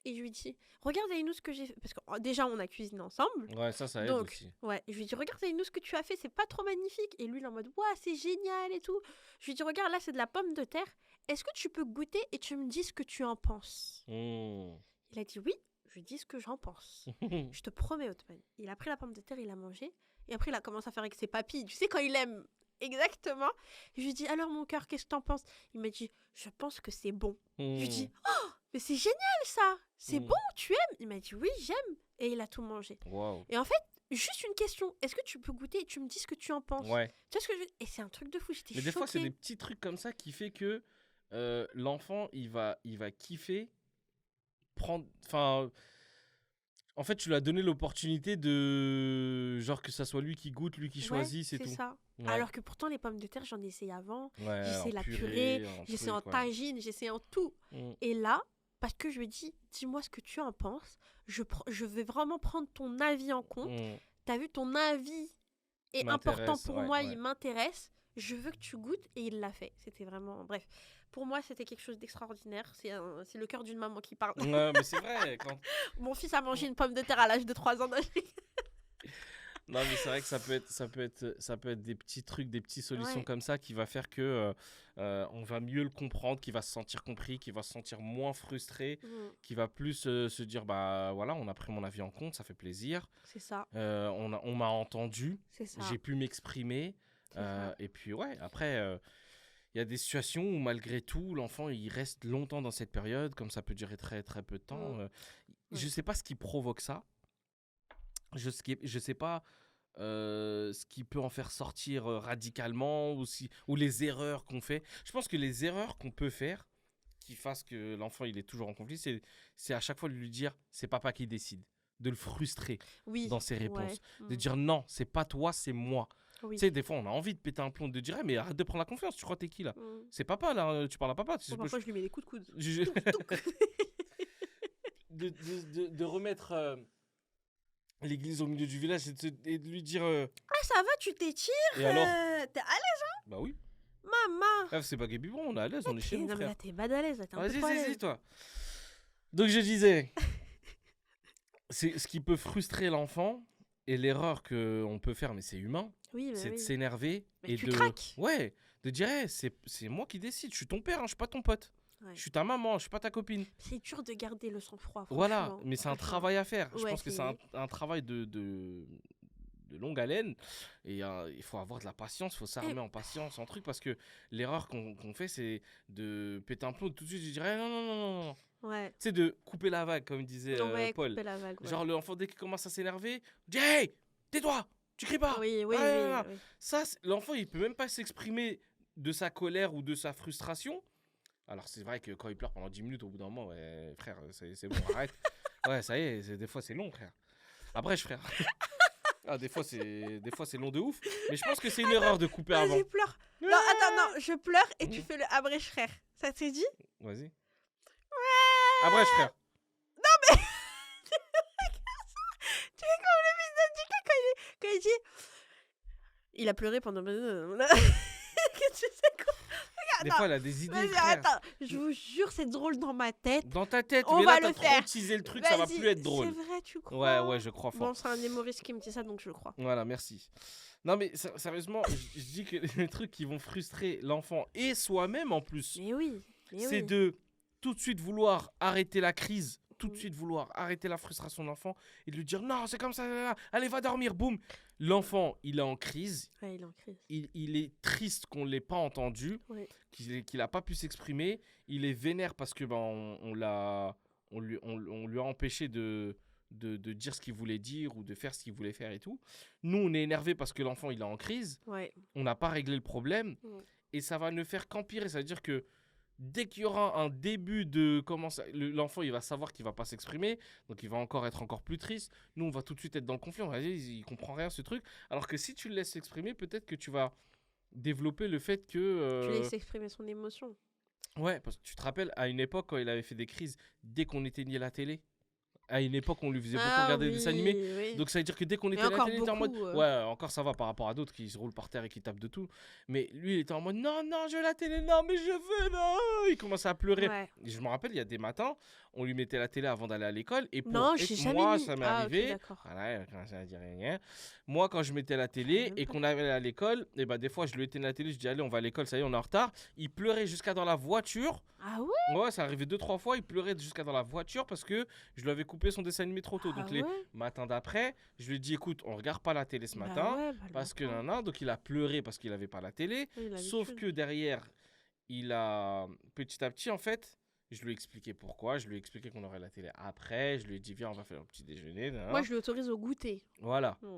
et je lui ai dit, regarde Aïnou ce que j'ai fait. Parce que déjà, on a cuisiné ensemble. Ouais, ça aide Donc, aussi. ouais, je lui ai dit, regarde Aïnou ce que tu as fait, c'est pas trop magnifique. Et lui, il est en mode, ouais, c'est génial et tout. Je lui ai dit, regarde, là, c'est de la pomme de terre. Est-ce que tu peux goûter et tu me dis ce que tu en penses? Il a dit oui, je dis ce que j'en pense. Je te promets, Othman. Il a pris la pomme de terre, il a mangé. Et après, il a commencé à faire avec ses papilles. Tu sais, quand il aime exactement. Je lui ai dit, alors mon cœur, qu'est-ce que t'en penses? Il m'a dit, je pense que c'est bon. Je lui ai dit, oh, mais c'est génial ça. C'est bon, tu aimes? Il m'a dit, oui, j'aime. Et il a tout mangé. Wow. Et en fait, juste une question. Est-ce que tu peux goûter et tu me dis ce que tu en penses? Ouais. Tu vois ce que je veux dire? Et c'est un truc de fou. J'étais Mais choquée. des fois, c'est des petits trucs comme ça qui fait que l'enfant, il va kiffer prendre. Enfin, en fait, tu lui as donné l'opportunité de. Genre que ça soit lui qui goûte, lui qui choisit, c'est tout. C'est ça. Ouais. Alors que pourtant, les pommes de terre, j'en ai essayé avant. Ouais, J'ai essayé en la purée, purée, en j'ai essayé en truc, ouais. tagine, j'ai essayé en tout. Et là, parce que je lui ai dit, dis-moi ce que tu en penses. Je vais vraiment prendre ton avis en compte. T'as vu, ton avis est important pour moi, il m'intéresse. Je veux que tu goûtes. Et il l'a fait. C'était vraiment... Bref. Pour moi, c'était quelque chose d'extraordinaire. C'est le cœur d'une maman qui parle. Ouais, mais c'est vrai. Mon fils a mangé une pomme de terre à l'âge de 3 ans d'âge. Non, mais c'est vrai que ça peut être des petits trucs, des petites solutions comme ça qui va faire que on va mieux le comprendre, qu'il va se sentir compris, qu'il va se sentir moins frustré, qu'il va plus se dire bah voilà, on a pris mon avis en compte, ça fait plaisir. C'est ça. On m'a entendu, j'ai pu m'exprimer. Et puis ouais, après il y a des situations où malgré tout, l'enfant il reste longtemps dans cette période, comme ça peut durer très très peu de temps. Je sais pas ce qui provoque ça. Je sais pas ce qui peut en faire sortir radicalement ou les erreurs qu'on fait. Je pense que les erreurs qu'on peut faire qui fassent que l'enfant il est toujours en conflit, c'est à chaque fois de lui dire c'est papa qui décide, de le frustrer dans ses réponses, de dire non, c'est pas toi, c'est moi. Tu sais, des fois on a envie de péter un plomb, de dire mais arrête de prendre la confiance, tu crois t'es qui là? C'est papa là, tu parles à papa. Parfois je lui mets des coups de coude. de remettre l'église au milieu du village et de lui dire ah ça va, tu t'étires, et alors t'es à l'aise hein? Bah oui, maman, c'est pas Gabi, on est à l'aise, on est chez nous, non, frère. mais là t'es bad à l'aise, là, t'es un peu trop à l'aise. Vas-y, toi. Donc je disais c'est ce qui peut frustrer l'enfant et l'erreur qu'on peut faire, mais c'est humain, c'est de s'énerver et tu craques. Ouais, de dire hey, c'est moi qui décide, je suis ton père, hein, je suis pas ton pote. Je suis ta maman, je suis pas ta copine. C'est dur de garder le sang-froid. Voilà, mais c'est un travail à faire. Je pense que c'est un travail de longue haleine. Et il faut avoir de la patience, il faut s'armer en patience, en truc. Parce que l'erreur qu'on fait, c'est de péter un plomb tout de suite. Je dirais non. Ouais. Tu sais, de couper la vague, comme disait Paul. Couper la vague, genre, l'enfant, dès qu'il commence à s'énerver, dit hey, tais-toi, tu cries pas. Oui. Ça, l'enfant, il peut même pas s'exprimer de sa colère ou de sa frustration. Alors, c'est vrai que quand il pleure pendant 10 minutes, au bout d'un moment, ouais, frère, c'est bon, arrête. Ouais, ça y est, des fois, c'est long, frère. Après, frère. Des fois, c'est long de ouf. Mais je pense que c'est une erreur de couper avant. Vas-y, pleure. Non, attends, non, je pleure et tu fais le abrège, frère. Ça t'est dit? Vas-y. Abrège, frère. Non, mais. Tu fais comme le fils de Dika quand il dit. Il a pleuré pendant. Qu'est-ce que c'est quoi? Des fois, elle a des idées. Attends, je vous jure, c'est drôle dans ma tête. Dans ta tête, on mais va là, le t'as faire. trop teasé le truc, ça va plus être drôle. C'est vrai, tu crois? Ouais, je crois fort. Bon, c'est un humoriste qui me dit ça, donc je le crois. Voilà, merci. Non, mais sérieusement, je dis que les trucs qui vont frustrer l'enfant et soi-même en plus, mais oui. c'est de tout de suite vouloir arrêter la crise, tout de suite vouloir arrêter la frustration de l'enfant et de lui dire non, c'est comme ça, allez, va dormir, boum. L'enfant, il est en crise. Ouais, il est en crise. Il est triste qu'on ne l'ait pas entendu, qu'il n'a pas pu s'exprimer. Il est vénère parce que on on lui a empêché de dire ce qu'il voulait dire ou de faire ce qu'il voulait faire et tout. Nous, on est énervé parce que l'enfant, il est en crise. Ouais. On n'a pas réglé le problème. Mm. Et ça va ne faire qu'empirer. Ça veut dire que dès qu'il y aura un début de comment ça, l'enfant, il va savoir qu'il va pas s'exprimer, donc il va être encore plus triste. Nous, on va tout de suite être dans le conflit. On va dire, il comprend rien ce truc. Alors que si tu le laisses s'exprimer, peut-être que tu vas développer le fait que Tu laisses exprimer son émotion. ouais, parce que tu te rappelles à une époque quand il avait fait des crises, dès qu'on éteignait la télé. À une époque, on lui faisait beaucoup regarder des dessins animés. Oui. Donc ça veut dire que dès qu'on Et était à la encore télé, il était en mode beaucoup, ouais, encore ça va par rapport à d'autres qui se roulent par terre et qui tapent de tout. Mais lui, il était en mode non, non, je veux la télé, non, mais je veux, non. Il commençait à pleurer. Ouais. Et je me rappelle, il y a des matins, on lui mettait la télé avant d'aller à l'école. Et pour Non, j'ai jamais moi, mis. ça m'est Ah, ok, arrivé. d'accord. Voilà, quand ça dit rien. Moi, quand je mettais la télé même et pas. qu'on allait à l'école, et ben des fois, je lui éteignais la télé, je dis allez, on va à l'école, ça y est, on est en retard. Il pleurait jusqu'à dans la voiture. Ah ouais? Ouais, ça arrivait 2-3 fois, il pleurait jusqu'à dans la voiture parce que je lui avais coupé son dessin animé trop tôt. Ah Donc les ouais? matins d'après, je lui ai dit écoute, on regarde pas la télé ce Bah matin ouais, bah le parce que matin. nan, donc il a pleuré parce qu'il avait pas la télé. Oui, Sauf l'habitude. que derrière, il a petit à petit en fait, je lui ai expliqué pourquoi, je lui ai expliqué qu'on aurait la télé après, je lui ai dit viens, on va faire un petit déjeuner. Moi, je l'autorise au goûter. Voilà. Mm.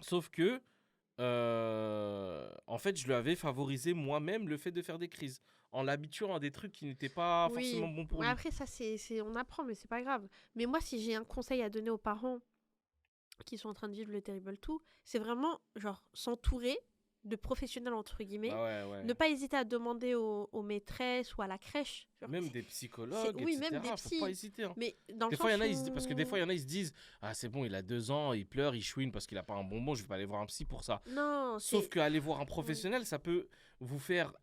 Sauf que en fait, je lui avais favorisé moi-même le fait de faire des crises en l'habituant à des trucs qui n'étaient pas Oui. forcément bons pour Mais lui. après, ça, on apprend, mais c'est pas grave. Mais moi, si j'ai un conseil à donner aux parents qui sont en train de vivre le Terrible 2, c'est vraiment, genre, s'entourer de professionnels, entre guillemets. Ah ouais, ouais. Ne pas hésiter à demander aux maîtresses ou à la crèche. Genre, Même des psychologues, oui, etc. même des Faut psys. pas hésiter. Hein. Mais dans le Des fois, il y sens en a, ils se disent, parce que des fois, il y où... en a, ils se disent ah, c'est bon, il a 2 ans, il pleure, il chouine parce qu'il a pas un bonbon, je vais pas aller voir un psy pour ça. Non, Sauf c'est... qu'aller voir un professionnel, ça peut vous faire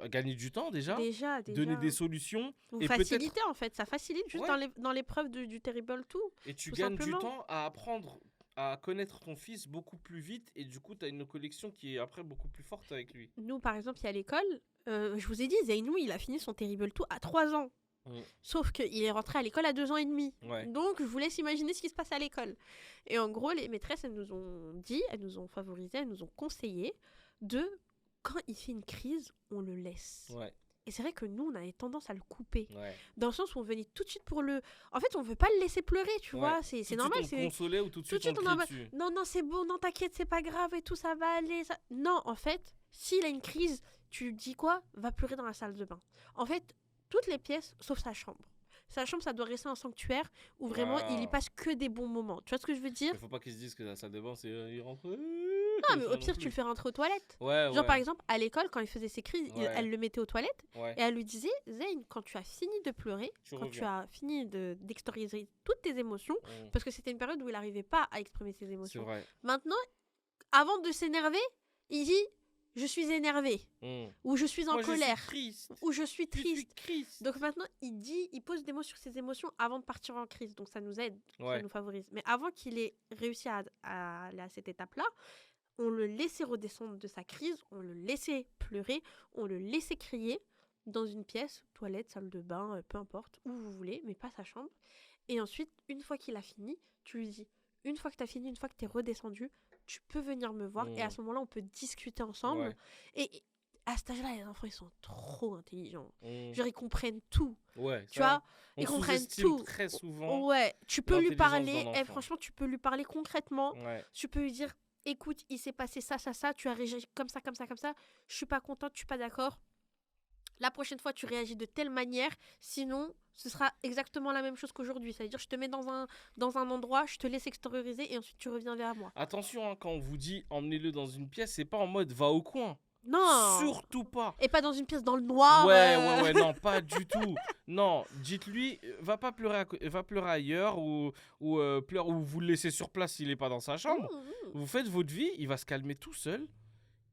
gagner du temps déjà, Déjà. donner des solutions. Vous et facilitez, peut-être en fait. Ça facilite juste Ouais. dans l'épreuve du Terrible 2. et tu tout gagnes simplement. du temps à apprendre à connaître ton fils beaucoup plus vite et du coup, tu as une collection qui est après beaucoup plus forte avec lui. Nous, par exemple, il y a l'école. Je vous ai dit, Zeynou, il a fini son Terrible 2 à 3 ans. Mm. Sauf qu'il est rentré à l'école à 2 ans et demi. Ouais. Donc, je vous laisse imaginer ce qui se passe à l'école. Et en gros, les maîtresses, elles nous ont dit, elles nous ont favorisé, elles nous ont conseillé de, quand il fait une crise, on le laisse. Ouais, Et c'est vrai que nous, on avait tendance à le couper. ouais. Dans le sens où on venait tout de suite pour le... En fait, on veut pas le laisser pleurer, tu Ouais. vois. C'est Tout de normal. suite, on le consolait ou tout de tout de suite, on suite, le on crie en dessus. Non, non, c'est bon, non, t'inquiète, c'est pas grave et tout, ça va aller. Non, en fait, s'il a une crise, tu lui dis quoi? Va pleurer dans la salle de bain. En fait, toutes les pièces, sauf sa chambre. Sa chambre, ça doit rester un sanctuaire où vraiment il y Ah. passe que des bons moments. Tu vois ce que je veux dire? Il faut pas qu'ils se disent que la salle de bain, c'est il rentre. Non, mais au pire, tu le fais rentrer aux toilettes. Ouais, Genre, par exemple, à l'école, quand il faisait ses crises, Ouais. elle le mettait aux toilettes Ouais, et elle lui disait Zayn, quand tu as fini de pleurer, tu quand tu reviens. as fini d'extérioriser toutes tes émotions, Mm. parce que c'était une période où il n'arrivait pas à exprimer ses C'est émotions. vrai. Maintenant, avant de s'énerver, il dit je suis énervé, Mm. ou je suis en Moi, colère, Je suis triste. ou je suis Je suis triste. triste. Donc maintenant, il pose des mots sur ses émotions avant de partir en crise. Donc ça nous aide, ça Ouais. nous favorise. Mais avant qu'il ait réussi à aller à cette étape-là, on le laissait redescendre de sa crise, on le laissait pleurer, on le laissait crier dans une pièce, toilette, salle de bain, peu importe, où vous voulez, mais pas sa chambre. Et ensuite, une fois qu'il a fini, tu lui dis, une fois que tu as fini, une fois que tu es redescendu, tu peux venir me voir. Et à ce moment-là, on peut discuter ensemble. Ouais. Et à cet âge-là, les enfants, ils sont trop intelligents. Mm. Genre, ils comprennent tout. Ouais, Tu ça, vois, on ils comprennent sous-estime tout. très souvent. Ouais, tu peux lui l'intelligence parler. d'un Et enfant. franchement, tu peux lui parler concrètement. Ouais. Tu peux lui dire, écoute, il s'est passé ça, ça, ça. Tu as réagi comme ça, comme ça, comme ça. Je suis pas contente, je suis pas d'accord. La prochaine fois, tu réagis de telle manière. Sinon, ce sera exactement la même chose qu'aujourd'hui. C'est-à-dire, je te mets dans un endroit, je te laisse extérioriser et ensuite tu reviens vers moi. Attention, hein, quand on vous dit emmenez-le dans une pièce, c'est pas en mode va au coin. Non. Surtout pas. Et pas dans une pièce dans le noir. Ouais, non, pas du tout. Non, dites-lui, va pas pleurer, va pleurer ailleurs ou pleure ou vous le laissez sur place s'il est pas dans sa chambre. Vous faites votre vie, il va se calmer tout seul.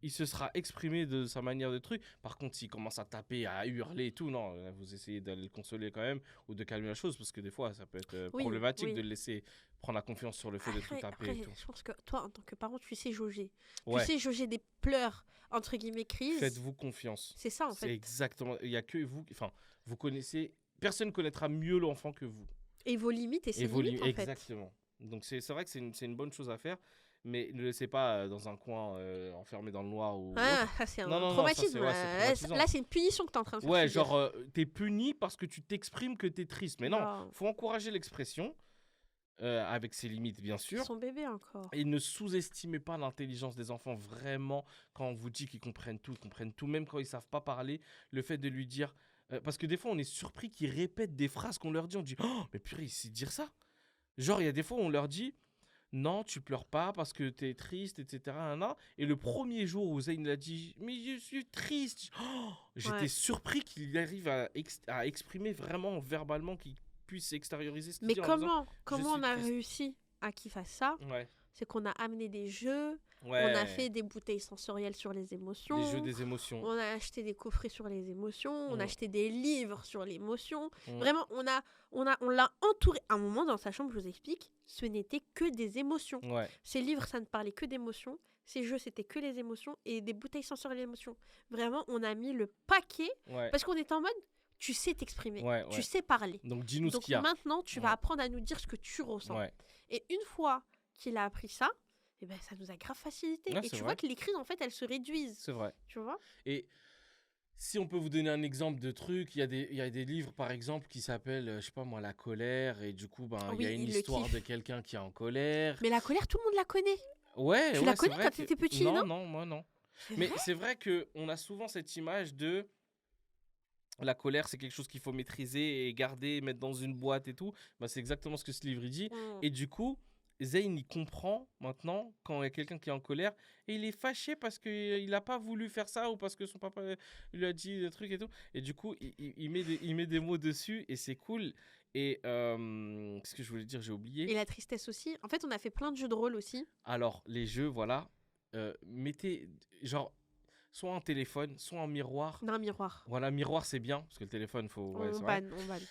Il se sera exprimé de sa manière de truc. Par contre, s'il commence à taper, à hurler et tout, non, là, vous essayez d'aller le consoler quand même ou de calmer la chose parce que des fois, ça peut être Oui, problématique oui. de le laisser prendre la confiance sur le fait de tout taper Après, et tout. je pense que toi, en tant que parent, tu sais jauger. Ouais, Tu sais jauger des pleurs, entre guillemets, crises. faites-vous confiance. C'est ça, en C'est fait. exactement. Il y a que vous. Enfin, vous connaissez. Personne connaîtra mieux l'enfant que vous. Et vos limites et ses Et vos limites, en fait. exactement. Donc c'est vrai que c'est une bonne chose à faire. mais ne le laissez pas dans un coin enfermé dans le noir ou Ah, autre. ça c'est un Non, non, non, ça traumatisme. c'est ouais, c'est traumatisant. Là, c'est une punition que t'es en train de faire Ouais, subir. genre, t'es puni parce que tu t'exprimes que t'es triste. Mais non, Non. faut encourager l'expression, avec ses limites, bien Ils sûr. sont bébés encore. Et ne sous-estimez pas l'intelligence des enfants, vraiment, quand on vous dit qu'ils comprennent tout, même quand ils savent pas parler, le fait de lui dire... parce que des fois, on est surpris qu'ils répètent des phrases qu'on leur dit, on dit « Oh, mais purée, il sait dire ça !» Genre, il y a des fois où on leur dit « Non, tu pleures pas parce que t'es triste, etc. » Et le premier jour où Zayn l'a dit « Mais je suis triste !» J'étais Ouais. surpris qu'il arrive à exprimer vraiment verbalement, qu'il puisse extérioriser ce qu'il Mais dit en disant comment suis on a triste. réussi à qu'il fasse ça? Ouais, C'est qu'on a amené des jeux, on a ouais, fait des bouteilles sensorielles sur les émotions, les jeux des émotions. on a acheté des coffrets sur les émotions, on Mm. a acheté des livres sur l'émotion. Mm. Vraiment, on l'a entouré. À un moment, dans sa chambre, je vous explique, ce n'était que des émotions. Ouais. Ces livres, ça ne parlait que d'émotions. Ces jeux, c'était que les émotions. Et des bouteilles sensorielles d'émotions. Vraiment, on a mis le paquet Ouais. parce qu'on était en mode, tu sais t'exprimer, Ouais, tu ouais. sais parler. Donc dis-nous ce Donc qu'il y a. maintenant, tu vas Ouais. apprendre à nous dire ce que tu ressens. Ouais. Et une fois qu'il a appris ça, eh ben, ça nous a grave facilité. Ouais, et c'est tu vrai. vois que les crises, en fait, elles se réduisent. C'est vrai. Tu vois? Et si on peut vous donner un exemple de truc, il y a des livres par exemple qui s'appellent, je sais pas moi, La colère. Et du coup, il y a Oui, une il le histoire kiffe. de quelqu'un qui est en colère. Mais la colère, tout le monde la connaît. Ouais, Tu ouais, la c'est connais vrai quand que- t'étais petit, Non, non? non, moi non. C'est Mais vrai. c'est vrai qu'on a souvent cette image de la colère, c'est quelque chose qu'il faut maîtriser et garder, mettre dans une boîte et tout. Bah, c'est exactement ce que ce livre il dit. Mm. Et du coup, Zayn, il comprend maintenant quand il y a quelqu'un qui est en colère et il est fâché parce qu'il n'a pas voulu faire ça ou parce que son papa lui a dit des trucs et tout. Et du coup, il met des mots dessus et c'est cool. Et qu'est-ce que je voulais dire? J'ai oublié. Et la tristesse aussi. En fait, on a fait plein de jeux de rôle aussi. Alors, les jeux, voilà. Mettez, genre, soit un téléphone, soit un miroir. Dans un miroir. Voilà, miroir, c'est bien parce que le téléphone, faut. Ouais, On c'est vrai. banne, on banne.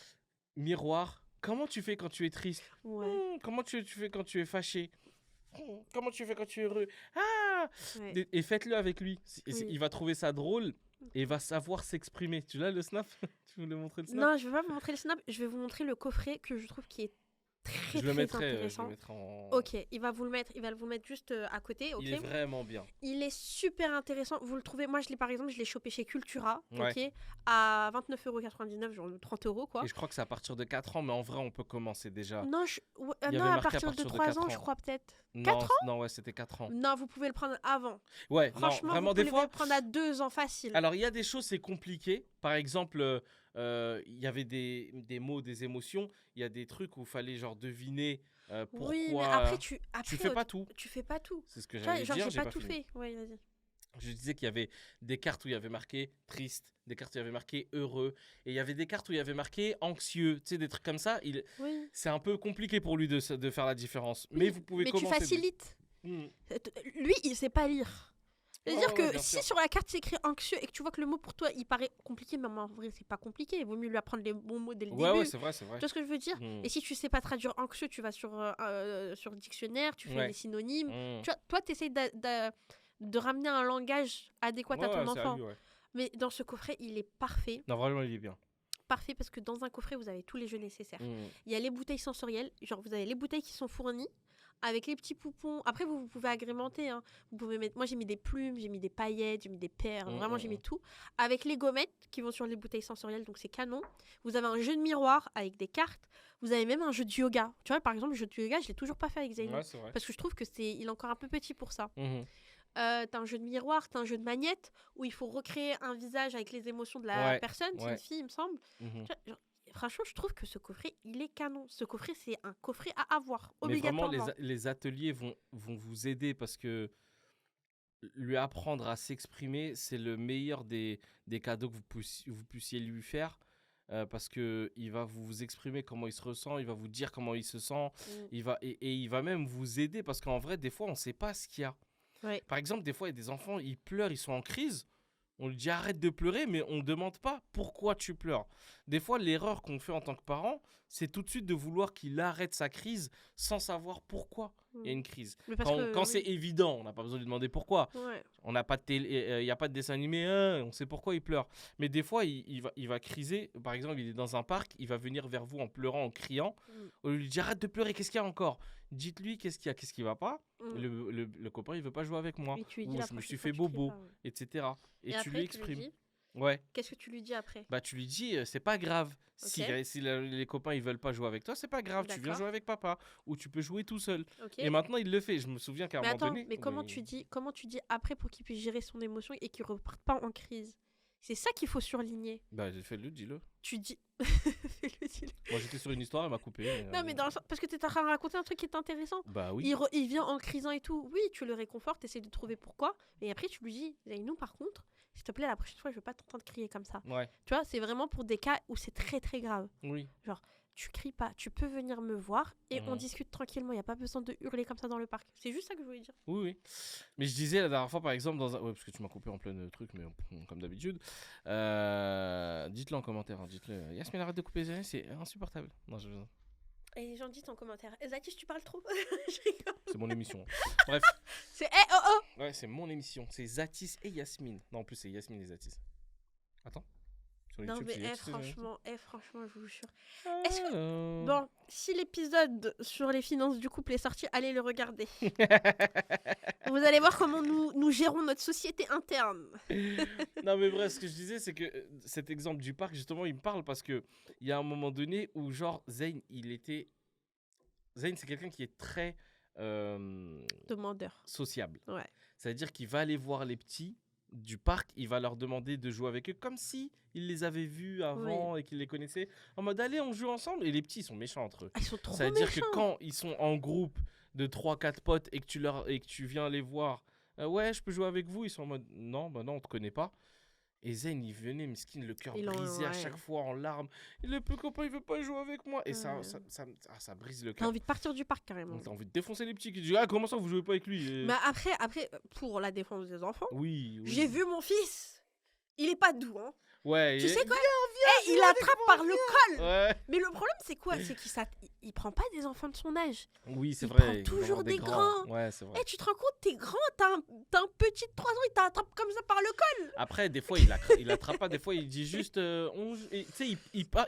Miroir, comment tu fais quand tu es triste? Ouais. Comment tu fais quand tu es fâché? Comment tu fais quand tu es heureux? Ah! Ouais. Et faites-le avec lui. Oui. Il va trouver ça drôle et il va savoir s'exprimer. Tu l'as le snap? Tu voulais montrer le snap? Non, je vais pas vous montrer le snap. Je vais vous montrer le coffret que je trouve qui est très, je le très mettrai, intéressant. en. Ok, il va vous le mettre juste à côté. Ok. Il est vraiment bien. Il est super intéressant. Vous le trouvez. Moi, par exemple, je l'ai chopé chez Cultura. Ouais. Ok. À 29,99 €, genre 30 € quoi. Et je crois que c'est à partir de 4 ans, mais en vrai, on peut commencer déjà. Non, Il y non, avait à marqué partir de 3 ans, je crois peut-être. Non, 4 non, ouais, c'était 4 ans. Non, vous pouvez le prendre avant. Ouais, non, Franchement, vraiment, vous des pouvez fois. le prendre à 2 ans facile. Alors, il y a des choses, c'est compliqué. Par exemple, il y avait des mots, des émotions. Il y a des trucs où il fallait genre deviner pourquoi. Oui, mais après, tu après, fais pas tout. tu fais pas tout. C'est ce que Tu vois, j'allais genre, dire, j'ai pas tout fini. fait. Ouais, vas-y. Je disais qu'il y avait des cartes où il y avait marqué triste, des cartes où il y avait marqué heureux, et il y avait des cartes où il y avait marqué anxieux, tu sais, des trucs comme ça. Oui. C'est un peu compliqué pour lui de faire la différence. Mais vous pouvez Mais tu commencer. facilites. Hmm. Lui, il sait pas lire. C'est-à-dire Ouais, que ouais, bien si sûr. sur la carte c'est écrit anxieux et que tu vois que le mot pour toi il paraît compliqué, mais en vrai c'est pas compliqué. Il vaut mieux lui apprendre les bons mots dès le Ouais, début. ouais, c'est vrai, c'est vrai. Tu vois ce que je veux dire? Hmm. Et si tu sais pas traduire anxieux, tu vas sur le dictionnaire, tu fais Ouais. les synonymes. Hmm. Tu vois, toi, tu essaies de ramener un langage adéquat à Ouais, ton ouais, c'est à enfant. lui, ouais. Mais dans ce coffret, il est parfait. Non, vraiment, il est bien. Parfait parce que dans un coffret, vous avez tous les jeux nécessaires. Hmm. Il y a les bouteilles sensorielles, genre vous avez les bouteilles qui sont fournies avec les petits poupons. Après, vous pouvez agrémenter. Hein. Vous pouvez mettre. Moi, j'ai mis des plumes, j'ai mis des paillettes, j'ai mis des perles. Vraiment, j'ai mis tout. Avec les gommettes qui vont sur les bouteilles sensorielles, donc c'est canon. Vous avez un jeu de miroir avec des cartes. Vous avez même un jeu de yoga. Tu vois, par exemple, le jeu de yoga, je l'ai toujours pas fait avec Zayn. Ouais, c'est vrai. Parce que je trouve que il est encore un peu petit pour ça. Mhm. T'as un jeu de miroir, t'as un jeu de magnette où il faut recréer un visage avec les émotions de la Ouais, personne. C'est ouais. une fille, il me semble. Mhm. Tu vois, genre, franchement, je trouve que ce coffret, il est canon. Ce coffret, c'est un coffret à avoir, Mais vraiment, obligatoirement. les ateliers vont vous aider parce que lui apprendre à s'exprimer, c'est le meilleur des cadeaux que vous puissiez lui faire. Parce que il va vous exprimer comment il se ressent, il va vous dire comment il se sent, et il va même vous aider parce qu'en vrai, des fois, on ne sait pas ce qu'il y a. Ouais. Par exemple, des fois, il y a des enfants, ils pleurent, ils sont en crise. On lui dit arrête de pleurer, mais on ne demande pas pourquoi tu pleures. Des fois, l'erreur qu'on fait en tant que parent, c'est tout de suite de vouloir qu'il arrête sa crise sans savoir pourquoi. il y a une crise. Mais parce Quand, que, quand oui. c'est évident, on n'a pas besoin de lui demander pourquoi. Ouais. On n'a pas de télé, il n'y a pas de dessin animé, hein, on sait pourquoi il pleure. Mais des fois, il va criser. Par exemple, il est dans un parc, il va venir vers vous en pleurant, en criant. Au lieu de lui dire arrête de pleurer, qu'est-ce qu'il y a encore? Dites-lui qu'est-ce qu'il y a, qu'est-ce qui va pas. Le copain, il veut pas jouer avec moi. Et tu lui dis Ou la je me prochaine suis fois, fait tu cries bobo, pas, ouais. etc. Et Et tu après, lui tu lui exprimes. dis, Ouais. qu'est-ce que tu lui dis après? Bah tu lui dis c'est pas grave. Si, Ok. si les copains ils veulent pas jouer avec toi, c'est pas grave, tu viens D'accord. jouer avec papa ou tu peux jouer tout seul. Ok. Et maintenant il le fait. Je me souviens qu'à un Mais moment attends, donné, mais comment tu dis après pour qu'il puisse gérer son émotion et qu'il reparte pas en crise? C'est ça qu'il faut surligner. bah fais-le, dis-le. Tu dis. Fais-le, dis-le. Moi j'étais sur une histoire, elle m'a coupé. Non, mais parce que tu es en train de raconter un truc qui est intéressant. Bah oui. Il vient en crisant et tout. Oui, tu le réconfortes, essaies de trouver pourquoi. Et après, tu lui dis Zainou, par contre, s'il te plaît, la prochaine fois, je veux pas t'entendre crier comme ça. Ouais. Tu vois, c'est vraiment pour des cas où c'est très très grave. Oui. Tu cries pas, tu peux venir me voir et on Mhm. discute tranquillement. Il n'y a pas besoin de hurler comme ça dans le parc. C'est juste ça que je voulais dire. Oui, oui. Mais je disais la dernière fois, par exemple, dans un... Ouais, parce que tu m'as coupé en plein truc, mais comme d'habitude. Dites-le en commentaire, hein, dites-le. Yasmine, arrête de couper les oreilles, c'est insupportable. Non, Et les gens disent en commentaire Zatis, tu parles trop. Je rigole. c'est mon émission. Bref, C'est oh oh. ouais, c'est mon émission. C'est Zatis et Yasmine. Non, en plus, c'est Yasmine et Zatis. Attends. Sur Non, YouTube, mais c'est Zatis et Zatis. franchement, je vous jure. Ah, Est-ce que- Bon, si l'épisode sur les finances du couple est sorti, allez le regarder. Vous allez voir comment nous gérons notre société interne. Non, mais bref, ce que je disais, c'est que cet exemple du parc, justement, il me parle parce que il y a un moment donné où, genre, Zayn, Zayn, c'est quelqu'un qui est très Demandeur. sociable. Ouais. C'est-à-dire qu'il va aller voir les petits du parc, il va leur demander de jouer avec eux comme si il les avait vus avant et qu'il les connaissait. En mode, allez, on joue ensemble. Et les petits, ils sont méchants entre eux. Ah, ils sont trop Ça veut dire méchants. que quand ils sont en groupe de 3-4 potes et que tu viens les voir, ouais, je peux jouer avec vous, ils sont en mode non, bah non, on te connaît pas. Et Zayn, il venait, miskin, le cœur brisé à chaque fois en larmes. Et le petit copain, il veut pas jouer avec moi. Et ça brise le T'as cœur. envie de partir du parc carrément. T'as envie de défoncer les petits qui disent ah, comment ça vous jouez pas avec lui? Mais après, pour la défense des enfants, Oui. j'ai vu mon fils. Il est pas doux, hein. Ouais. Tu sais quoi? Il attrape par le col. Ouais. Mais le problème, c'est quoi? C'est qu'il prend pas des enfants de son âge. Oui, c'est Il vrai. prend il toujours prend des grands. Ouais, c'est vrai. Eh, tu te rends compte, t'es grand, t'as un petit de 3 ans, il t'attrape comme ça par le col. Après, des fois, il attrape pas. Des fois, il dit juste. Tu sais,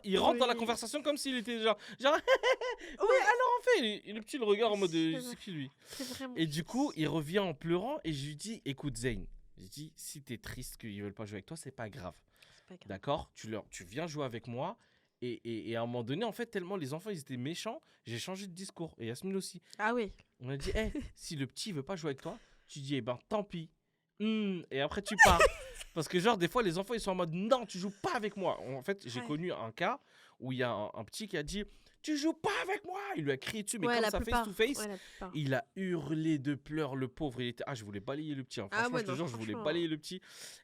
il rentre dans la Oui. conversation comme s'il était genre. Ouais, alors on fait. Et le petit le regarde en mode. C'est vrai. C'est qui lui? C'est vraiment. Et du coup, il revient en pleurant et je lui dis écoute, Zayn, je dis si t'es triste qu'ils veulent pas jouer avec toi, c'est pas grave. C'est pas grave. D'accord? Tu viens jouer avec moi. Et à un moment donné, en fait, tellement les enfants ils étaient méchants, j'ai changé de discours. Et Yasmine aussi. Ah oui. On a dit si le petit veut pas jouer avec toi, tu dis eh ben tant pis. Et après tu pars. Parce que genre des fois les enfants ils sont en mode non, tu joues pas avec moi. En fait, j'ai Ouais. connu un cas où il y a un petit qui a dit tu joues pas avec moi. Il lui a crié dessus mais Ouais, comme la ça plupart. face to face, Ouais, la plupart. il a hurlé de pleurs, le pauvre. Il était je voulais balayer le petit. Hein. Ah Franchement, ouais, je te non, jure, je voulais franchement. balayer le petit.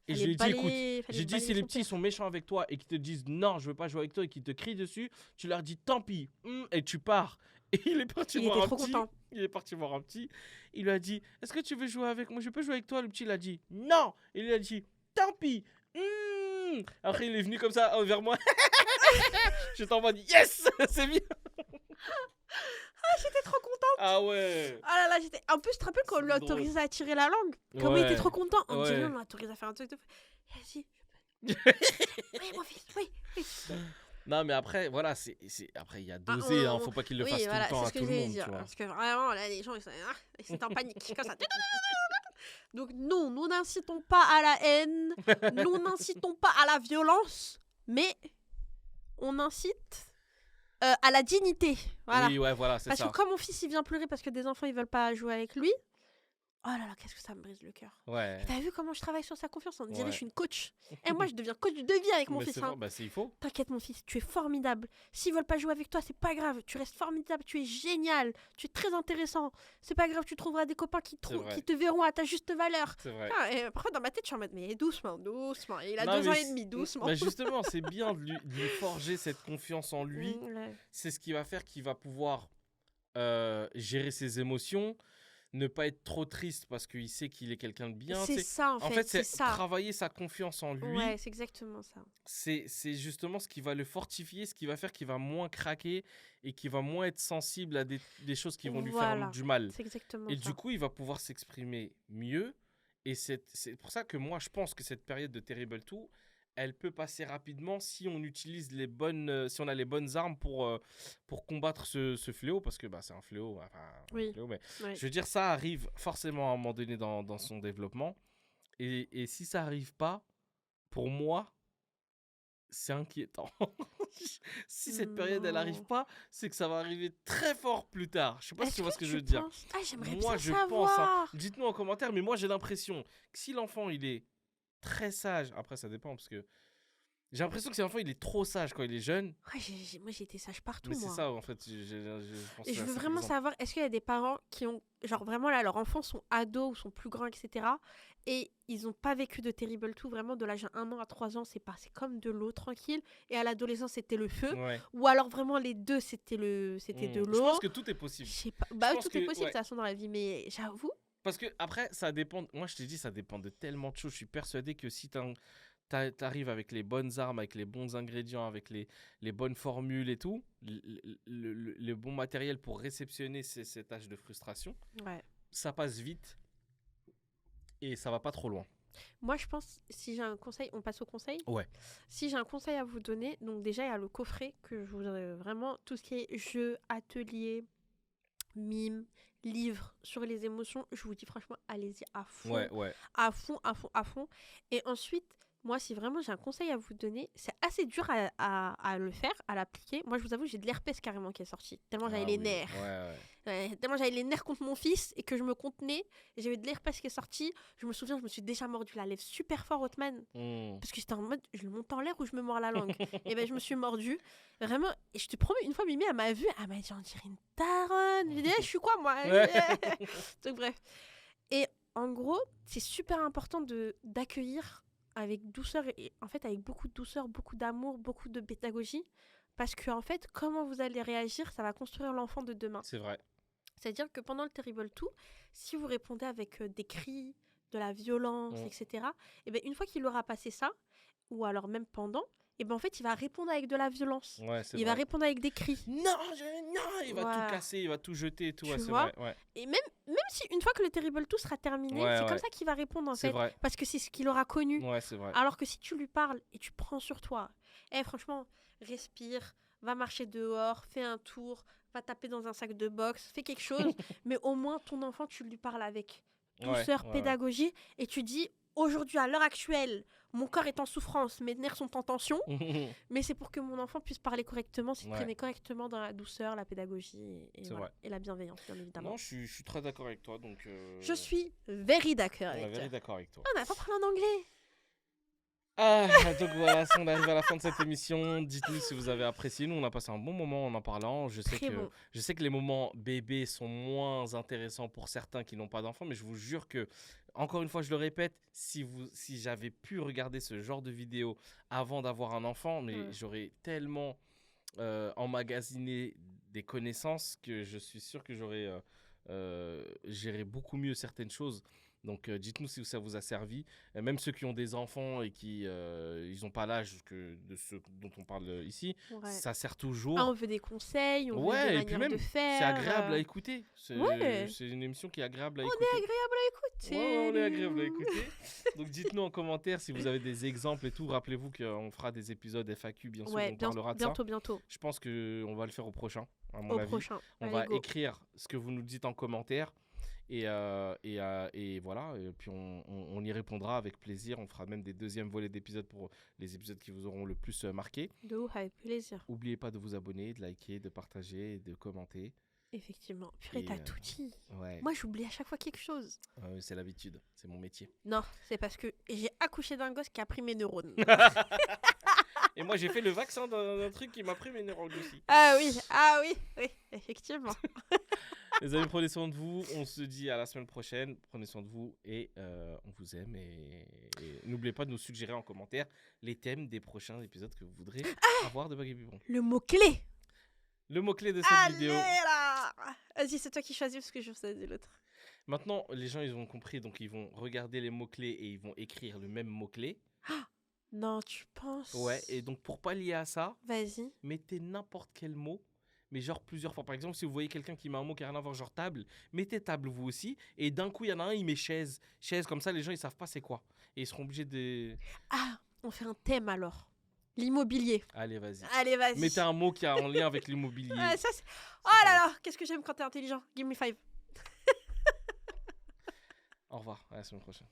Et je Fallait lui ai dit écoute, balayer- fallait j'ai dit balayer si les son petits père. sont méchants avec toi et qu'ils te disent non, je veux pas jouer avec toi et qu'ils te crient dessus, tu leur dis tant pis et tu pars. Et il est parti Il voir était un trop petit. content. Il est parti voir un petit. Il lui a dit est-ce que tu veux jouer avec moi? Je peux jouer avec toi? Le petit il a dit non. Il lui a dit tant pis. Après il est venu comme ça vers moi. J'étais en mode yes, c'est bien. J'étais trop contente. Ah ouais. Ah là là, j'étais. En plus, tu te rappelles quand on lui a C'est drôle. autorisé à tirer la langue? Comment il était Ouais. trop content. On dirait Ouais. on l'a autorisé à faire un truc de fou. Vas-y, je peux. Oui, mon fils, oui. Non mais après voilà après il y a dosé on- faut pas qu'il le Oui, fasse voilà, tout le temps c'est à ce que tout le j'allais monde dire. tu vois. Parce que vraiment, là, les gens, ils sont en panique. Comme ça. Donc, non, nous n'incitons pas à la haine. Nous n'incitons pas à la violence. Mais on incite à la dignité. Voilà. Oui ouais voilà c'est Parce ça. que quand mon fils il vient pleurer parce que des enfants ils veulent pas jouer avec lui, oh là là, qu'est-ce que ça me brise le cœur. Ouais. Et t'as vu comment je travaille sur sa confiance? On dirait Ouais. je suis une coach. Et moi je deviens coach de vie avec mon Mais fils. c'est Hein. vrai, bah c'est il faut. T'inquiète mon fils, tu es formidable. S'ils veulent pas jouer avec toi, c'est pas grave. Tu restes formidable, tu es génial, tu es très intéressant. C'est pas grave, tu trouveras des copains qui vrai. te verront à ta juste valeur. C'est vrai. Ah, et parfois dans ma tête je suis en mode mais doucement, doucement. Et il a Non, 2 ans mais et demi, doucement. Bah justement, c'est bien de lui forger cette confiance en lui. Ouais. C'est ce qui va faire qu'il va pouvoir gérer ses émotions. ne pas être trop triste parce qu'il sait qu'il est quelqu'un de bien. C'est ça, En fait, c'est c'est ça. travailler sa confiance en lui. Ouais, c'est exactement ça. C'est justement ce qui va le fortifier, ce qui va faire qu'il va moins craquer et qu'il va moins être sensible à des choses qui vont lui faire Voilà, du mal. c'est exactement Et ça. du coup, il va pouvoir s'exprimer mieux. Et c'est pour ça que moi, je pense que cette période de Terrible 2, elle peut passer rapidement si on utilise si on a les bonnes armes pour combattre ce fléau, parce que c'est un fléau, Oui. un fléau, mais Ouais. je veux dire, ça arrive forcément à un moment donné dans son développement. Et si ça arrive pas, pour moi, c'est inquiétant. Si cette période, elle arrive Non. pas, c'est que ça va arriver très fort plus tard. Je sais pas si Est-ce tu vois que ce que tu je veux dire. penses... Ah, j'aimerais Moi, bien je pense, savoir. dites-nous en commentaire, mais moi, j'ai l'impression que si l'enfant, il est très sage, après, ça dépend, parce que j'ai l'impression que si l'enfant, il est trop sage quand il est jeune, Ouais, moi, j'ai été sage partout, mais c'est moi. ça, en fait, je pense Et que je c'est veux à cet vraiment exemple. savoir, est-ce qu'il y a des parents qui ont, genre vraiment là, leurs enfants sont ados ou sont plus grands, etc. Et ils n'ont pas vécu de Terrible 2, vraiment de l'âge de 1 an à 3 ans, c'est passé comme de l'eau tranquille. Et à l'adolescence, c'était le feu. Ouais. Ou alors vraiment les deux, c'était de Je l'eau. pense que tout est possible. Je sais pas. Bah oui, pense tout est que, possible, ouais. de toute façon, dans la vie. Mais j'avoue, Parce que après, ça dépend. Moi, je t'ai dit, ça dépend de tellement de choses. Je suis persuadé que si t'arrives avec les bonnes armes, avec les bons ingrédients, avec les bonnes formules et tout, le bon matériel pour réceptionner cet âge de frustration, ouais. ça passe vite et ça va pas trop loin. Moi, je pense, si j'ai un conseil, on passe au conseil. Ouais. Si j'ai un conseil à vous donner, donc déjà, il y a le coffret que je voudrais vraiment, tout ce qui est jeux, ateliers, mimes, livres sur les émotions, je vous dis franchement, allez-y à fond, Ouais. à fond, à fond, à fond. Et ensuite, moi, si vraiment j'ai un conseil à vous donner, c'est assez dur à le faire, à l'appliquer. Moi, je vous avoue, j'ai de l'herpès carrément qui est sorti, tellement j'avais les nerfs. Ouais. Ouais, tellement j'avais les nerfs contre mon fils et que je me contenais. Et j'avais de l'herpès qui est sorti. Je me souviens, je me suis déjà mordu la lèvre super fort, Hotman. Parce que j'étais en mode, je le monte en l'air ou je me mords la langue. Et ben je me suis mordu. Vraiment, et je te promets, une fois Mimi, elle m'a vue, elle m'a dit, on dirait une daronne. Je dis, je suis quoi, moi? Donc bref. Et en gros, c'est super important d'accueillir avec douceur et en fait avec beaucoup de douceur, beaucoup d'amour, beaucoup de pédagogie. Parce que en fait, comment vous allez réagir, ça va construire l'enfant de demain. C'est vrai. C'est-à-dire que pendant le Terrible 2, si vous répondez avec des cris, de la violence, etc., et ben une fois qu'il aura passé ça, ou alors même pendant, et ben en fait, il va répondre avec de la violence. Ouais, c'est il vrai. va répondre avec des cris. Non, il va tout casser, il va tout jeter et tout. Tu Ouais, c'est vois. vrai. Ouais. Et même si une fois que le Terrible 2 sera terminé, c'est comme ça qu'il va répondre en C'est fait. vrai. Parce que c'est ce qu'il aura connu. Ouais, c'est vrai. Alors que si tu lui parles et tu prends sur toi, franchement, respire, va marcher dehors, fais un tour, va taper dans un sac de boxe, fais quelque chose, mais au moins ton enfant, tu lui parles avec douceur, pédagogie, et tu dis, aujourd'hui, à l'heure actuelle, mon corps est en souffrance, mes nerfs sont en tension, mais c'est pour que mon enfant puisse parler correctement, s'exprimer correctement dans la douceur, la pédagogie et la bienveillance, bien évidemment. Non, je suis très d'accord avec toi. Donc, je suis very d'accord avec toi. D'accord avec toi. On n'a pas parlé en anglais. Donc voilà, on arrive à la fin de cette émission. Dites-nous si vous avez apprécié. Nous, on a passé un bon moment en parlant. Je sais que les moments bébés sont moins intéressants pour certains qui n'ont pas d'enfants, mais je vous jure que, encore une fois, je le répète, si j'avais pu regarder ce genre de vidéo avant d'avoir un enfant, mais j'aurais tellement emmagasiné des connaissances que je suis sûr que j'aurais géré beaucoup mieux certaines choses. Donc dites-nous si ça vous a servi. Même ceux qui ont des enfants et qui ils n'ont pas l'âge de ceux dont on parle ici, ça sert toujours. On veut des conseils, on veut des manières de faire. C'est agréable à écouter. C'est une émission qui est agréable à écouter. On est agréable à écouter. On est agréable à écouter. Donc dites-nous en commentaire si vous avez des exemples et tout. Rappelez-vous qu'on fera des épisodes FAQ bien sûr. On parlera de ça. Bientôt. Je pense qu'on va le faire au prochain, à mon avis. On va écrire ce que vous nous dites en commentaire. Et voilà, et puis on y répondra avec plaisir. On fera même des deuxièmes volets d'épisodes pour les épisodes qui vous auront le plus marqué. Avec plaisir. N'oubliez pas de vous abonner, de liker, de partager, de commenter. Effectivement. Purée, t'as tout dit. Ouais. Moi, j'oublie à chaque fois quelque chose. C'est l'habitude, c'est mon métier. Non, c'est parce que j'ai accouché d'un gosse qui a pris mes neurones. Et moi, j'ai fait le vaccin d'un truc qui m'a pris mes neurones aussi. Ah oui, effectivement. Les amis, prenez soin de vous. On se dit à la semaine prochaine. Prenez soin de vous et on vous aime. Et n'oubliez pas de nous suggérer en commentaire les thèmes des prochains épisodes que vous voudrez avoir de Baggy Biberon. Le mot-clé. Le mot-clé de cette vidéo. Là. Vas-y, c'est toi qui choisis parce que je choisis l'autre. Maintenant, les gens, ils ont compris, donc ils vont regarder les mots-clés et ils vont écrire le même mot-clé. Non, tu Ouais, et penses? donc pour pallier à ça, Vas-y. mettez n'importe quel mot, mais genre plusieurs fois. Par exemple, si vous voyez quelqu'un qui met un mot qui n'a rien à voir, genre table, mettez table vous aussi, et d'un coup, il y en a un, il met chaise. Chaise, comme ça, les gens, ils savent pas c'est quoi. Et ils seront obligés de... Ah, on fait un thème alors. L'immobilier. Allez, vas-y. Allez, Mettez vas-y. un mot qui a en lien avec l'immobilier. Ouais, ça, c'est... Oh C'est là pas là, qu'est-ce que j'aime quand t'es intelligent. Give me five. Au revoir, à la semaine prochaine.